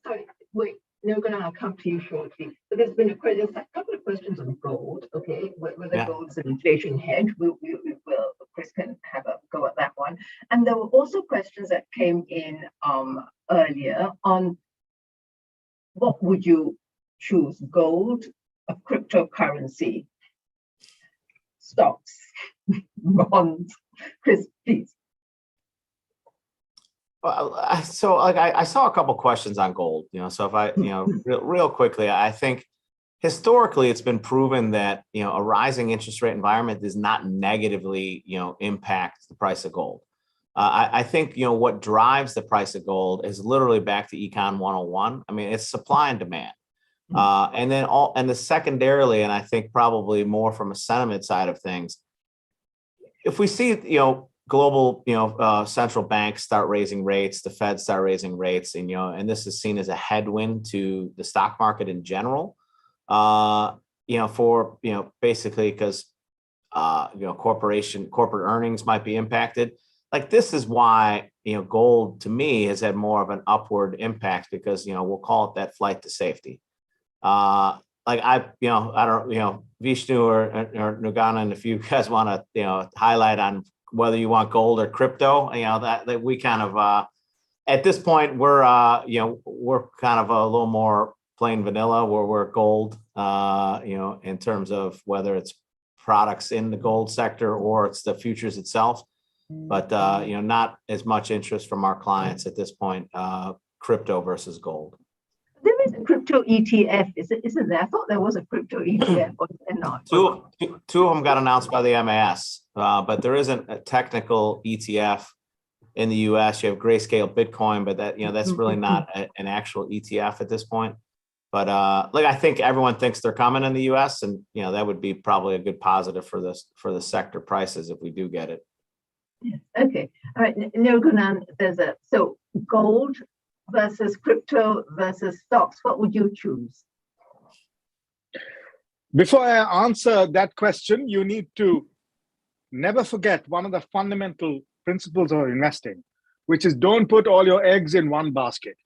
Sorry, wait. Nogan, I'll come to you shortly. But there's been a couple of questions on gold, okay? Whether gold's an inflation hedge, Chris can have a go at that one. And there were also questions that came in earlier on what would you choose, gold, a cryptocurrency, stocks, bonds? Chris, please. So I saw a couple questions on gold, so if I, real quickly, I think historically it's been proven that, a rising interest rate environment does not negatively, impact the price of gold. I think, what drives the price of gold is literally back to Econ 101. I mean, it's supply and demand. And then secondarily, and I think probably more from a sentiment side of things, if we see, global, central banks start raising rates, the Fed start raising rates, and this is seen as a headwind to the stock market in general, basically because, corporate earnings might be impacted. Like this is why, gold to me has had more of an upward impact because, we'll call it that flight to safety. I don't, Vishnu or Nugana, if you guys want to, highlight on whether you want gold or crypto, that we kind of, at this point, we're kind of a little more plain vanilla, where we're gold, in terms of whether it's products in the gold sector or it's the futures itself. But, not as much interest from our clients at this point, crypto versus gold. There is a crypto ETF, isn't there? I thought there was a crypto ETF, or is there not? Two of them got announced by the MAS, but there isn't a technical ETF in the US. You have Grayscale Bitcoin, but that's really not an actual ETF at this point. But I think everyone thinks they're coming in the US, and that would be probably a good positive for the sector prices if we do get it. Yes. Okay. All right. Nirgunan, so gold versus crypto versus stocks. What would you choose? Before I answer that question, you need to never forget one of the fundamental principles of investing, which is don't put all your eggs in one basket.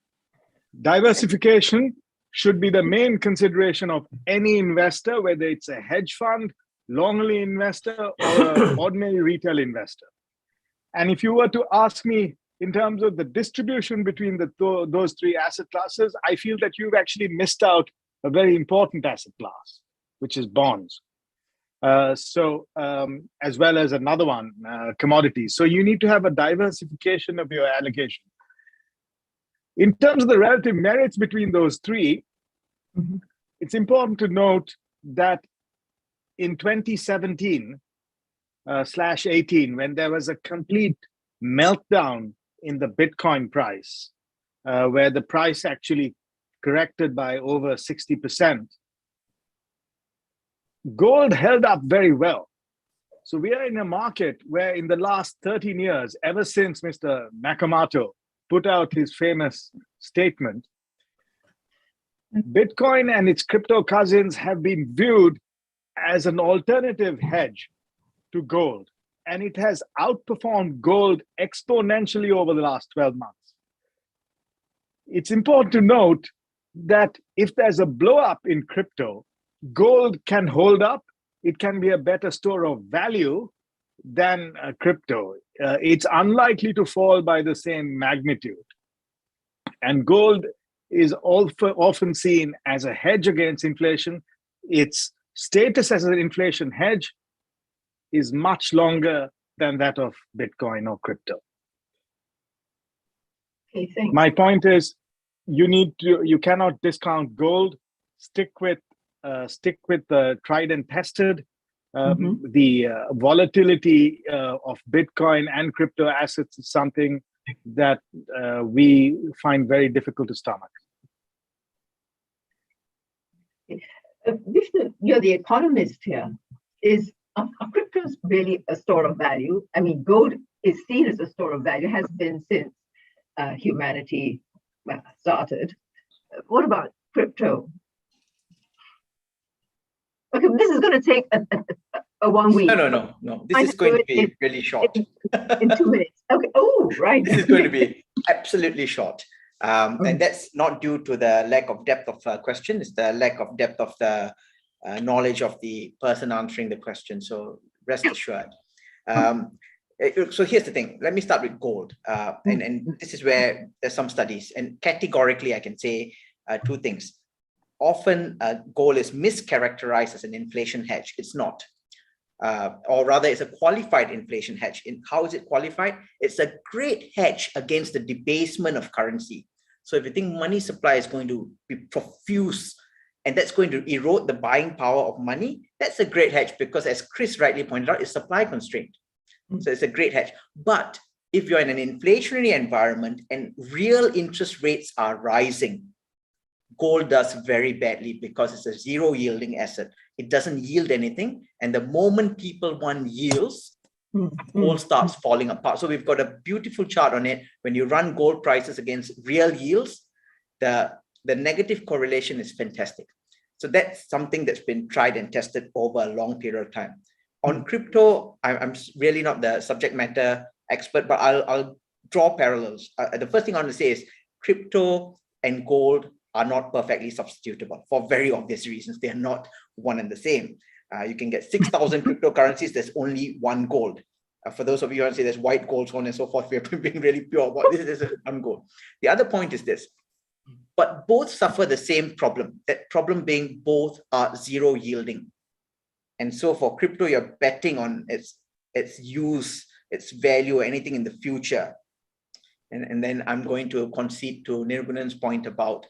Diversification should be the main consideration of any investor, whether it's a hedge fund, long-only investor, or an ordinary retail investor. And if you were to ask me in terms of the distribution between those three asset classes, I feel that you've actually missed out a very important asset class, which is bonds. As well as another one, commodities. So you need to have a diversification of your allocation. In terms of the relative merits between those three, it's important to note that in 2017/18, when there was a complete meltdown in the Bitcoin price, where the price actually corrected by over 60%, gold held up very well. So we are in a market where in the last 13 years, ever since Mr. Nakamoto put out his famous statement, Bitcoin and its crypto cousins have been viewed as an alternative hedge to gold. And it has outperformed gold exponentially over the last 12 months. It's important to note that if there's a blow up in crypto, gold can hold up. It can be a better store of value than crypto. It's unlikely to fall by the same magnitude. And gold is often seen as a hedge against inflation. Its status as an inflation hedge is much longer than that of Bitcoin or crypto. Okay, thanks. My point is, you cannot discount gold. Stick with the tried and tested. The volatility of Bitcoin and crypto assets is something that we find very difficult to stomach. Vishnu, you're the economist here. Are cryptos really a store of value? I mean, gold is seen as a store of value, has been since humanity started. What about crypto? Okay, this is going to take a 1 week. No. This is going to be really short. In 2 minutes. Okay. Oh, right. This is going to be absolutely short. And that's not due to the lack of depth of question. It's the lack of depth of the knowledge of the person answering the question. So rest assured. So here's the thing. Let me start with gold. And this is where there's some studies. And categorically, I can say two things. Often gold is mischaracterized as an inflation hedge. It's not. Or rather, it's a qualified inflation hedge. How is it qualified? It's a great hedge against the debasement of currency. So if you think money supply is going to be profuse and that's going to erode the buying power of money, that's a great hedge because, as Chris rightly pointed out, it's supply constrained. So it's a great hedge. But if you're in an inflationary environment and real interest rates are rising, gold does very badly because it's a zero yielding asset. It doesn't yield anything. And the moment people want yields, gold starts falling apart. So we've got a beautiful chart on it. When you run gold prices against real yields, the negative correlation is fantastic. So that's something that's been tried and tested over a long period of time. On crypto, I'm really not the subject matter expert, but I'll draw parallels. The first thing I want to say is crypto and gold are not perfectly substitutable for very obvious reasons. They are not one and the same. You can get 6,000 cryptocurrencies, there's only one gold. For those of you who want to say there's white gold, so on and so forth, we are being really pure about this, there's one gold. The other point is this, but both suffer the same problem, that problem being both are zero yielding. And so for crypto, you're betting on its use, its value, anything in the future. And then I'm going to concede to Nirgunan's point about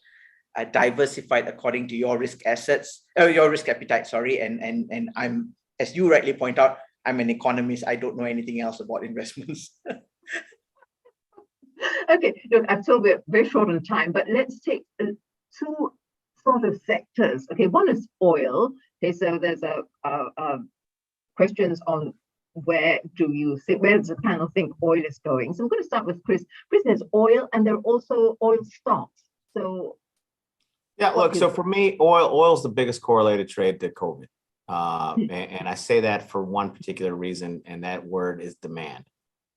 diversified according to your risk assets, your risk appetite, sorry. And I'm, as you rightly point out, I'm an economist. I don't know anything else about investments. Okay, look, I'm told we're very short on time, but let's take two sort of sectors. Okay, one is oil. Okay, so there's questions on where does the panel think oil is going? So I'm going to start with Chris. Chris, there's oil and there are also oil stocks. So yeah, look, so for me, oil's the biggest correlated trade to COVID. And I say that for one particular reason, and that word is demand.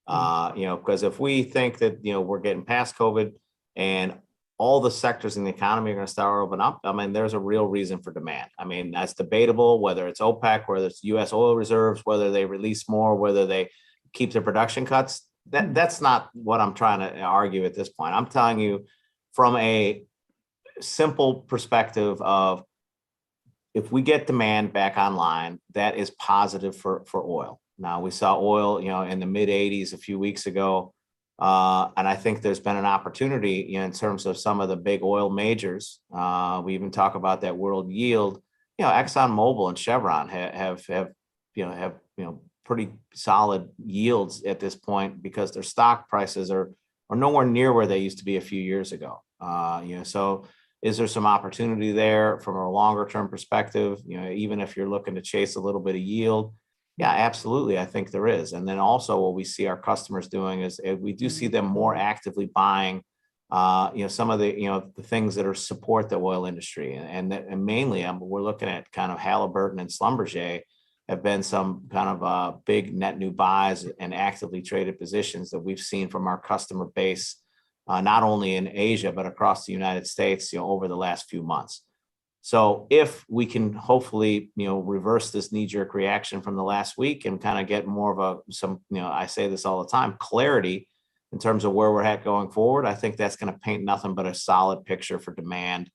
Because if we think that, we're getting past COVID and all the sectors in the economy are going to start opening up, I mean, there's a real reason for demand. I mean, that's debatable, whether it's OPEC, whether it's US oil reserves, whether they release more, whether they keep their production cuts. That's not what I'm trying to argue at this point. I'm telling you from a simple perspective of, if we get demand back online, that is positive for oil. Now, we saw oil, in the mid 80s a few weeks ago. And I think there's been an opportunity in terms of some of the big oil majors. We even talk about that world yield. ExxonMobil and Chevron have pretty solid yields at this point because their stock prices are nowhere near where they used to be a few years ago. So is there some opportunity there from a longer term perspective? Even if you're looking to chase a little bit of yield. Yeah, absolutely. I think there is. And then also what we see our customers doing is we do see them more actively buying, some of the things that are support the oil industry. And mainly we're looking at kind of Halliburton and Schlumberger have been some kind of big net new buys and actively traded positions that we've seen from our customer base, not only in Asia, but across the United States, over the last few months. So if we can hopefully, reverse this knee-jerk reaction from the last week and kind of get more of I say this all the time, clarity in terms of where we're at going forward, I think that's going to paint nothing but a solid picture for demand,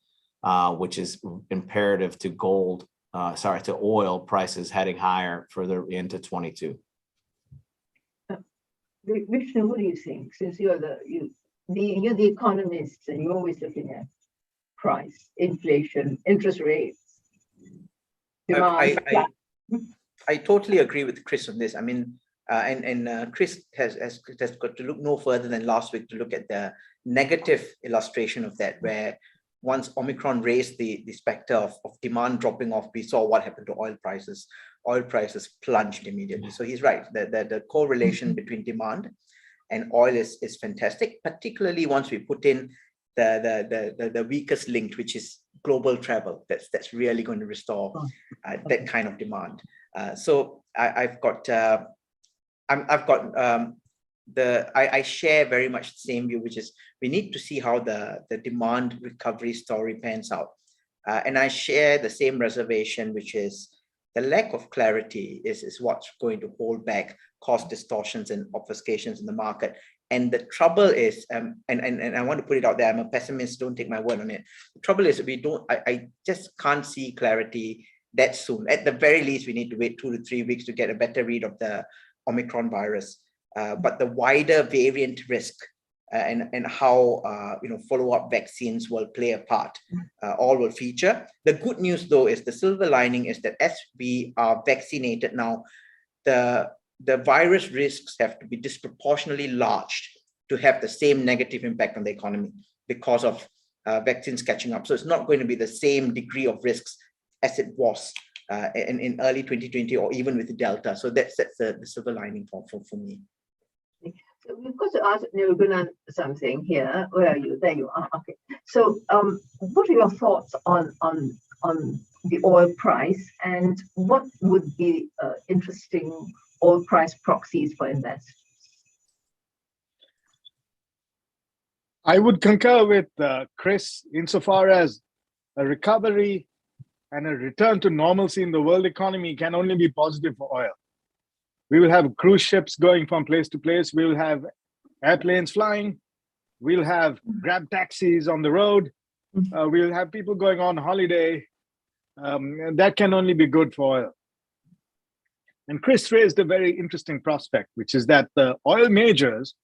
which is imperative to to oil prices heading higher further into 22. Vishnu, what do you think? Since you're the economist and you're always looking at price, inflation, interest rates, demand. I totally agree with Chris on this. I mean, Chris has got to look no further than last week to look at the negative illustration of that, where once Omicron raised the specter of demand dropping off, we saw what happened to oil prices. Oil prices plunged immediately. So he's right. The correlation between demand and oil is fantastic, particularly once we put in the weakest link, which is global travel. That's really going to restore that kind of demand. So I share very much the same view, which is we need to see how the demand recovery story pans out. And I share the same reservation, which is the lack of clarity is what's going to hold back cost distortions and obfuscations in the market. And the trouble is, and I want to put it out there, I'm a pessimist, don't take my word on it. The trouble is I just can't see clarity that soon. At the very least, we need to wait 2 to 3 weeks to get a better read of the Omicron virus. But the wider variant risk and how follow-up vaccines will play a part, all will feature. The good news, though, is the silver lining is that as we are vaccinated now, the virus risks have to be disproportionately large to have the same negative impact on the economy because of vaccines catching up. So it's not going to be the same degree of risks as it was in early 2020 or even with the Delta. So that's the silver lining for me. So we've got to ask Nirgunan something here. Where are you? There you are. Okay. So what are your thoughts on the oil price, and what would be interesting oil price proxies for investors? I would concur with Chris insofar as a recovery and a return to normalcy in the world economy can only be positive for oil. We will have cruise ships going from place to place. We will have airplanes flying. We'll have grab taxis on the road. We'll have people going on holiday. That can only be good for oil. And Chris raised a very interesting prospect, which is that the oil majors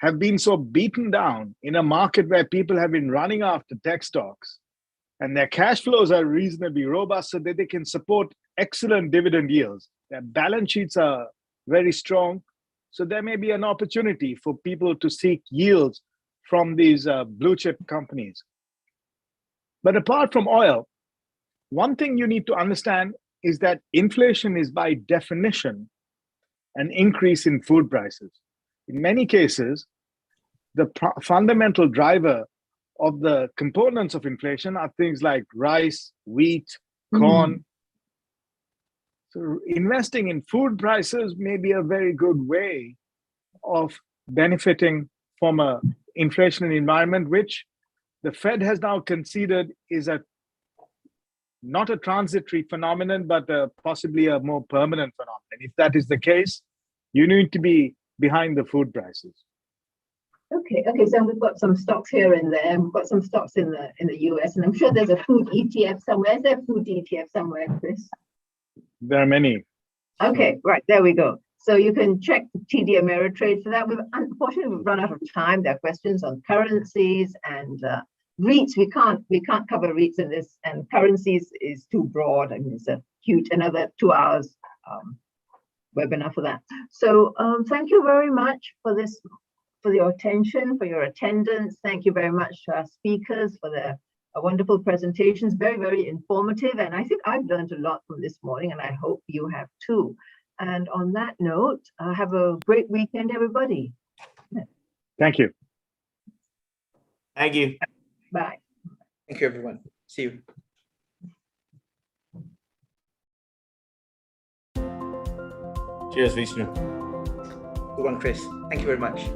have been so beaten down in a market where people have been running after tech stocks, and their cash flows are reasonably robust so that they can support excellent dividend yields. Their balance sheets are very strong. So there may be an opportunity for people to seek yields from these blue chip companies. But apart from oil, one thing you need to understand is that inflation is by definition an increase in food prices. In many cases, the fundamental driver of the components of inflation are things like rice, wheat, corn. So investing in food prices may be a very good way of benefiting from an inflationary environment, which the Fed has now conceded is not a transitory phenomenon, but possibly a more permanent phenomenon. If that is the case, you need to be behind the food prices. Okay, so we've got some stocks here and there. We've got some stocks in the US, and I'm sure there's a food ETF somewhere. Is there a food ETF somewhere, Chris? There are many. Okay, right, there we go. So you can check TD Ameritrade for that. Unfortunately, we've run out of time. There are questions on currencies and REITs. We can't cover REITs in this, and currencies is too broad. I mean, it's a huge, another 2 hours webinar for that. So thank you very much for your attention, for your attendance. Thank you very much to our speakers for their wonderful presentations. Very, very informative. And I think I've learned a lot from this morning, and I hope you have too. And on that note, have a great weekend, everybody. Thank you. Thank you. Bye. Thank you, everyone. See you. Cheers, Vishnu. Good one, Chris. Thank you very much.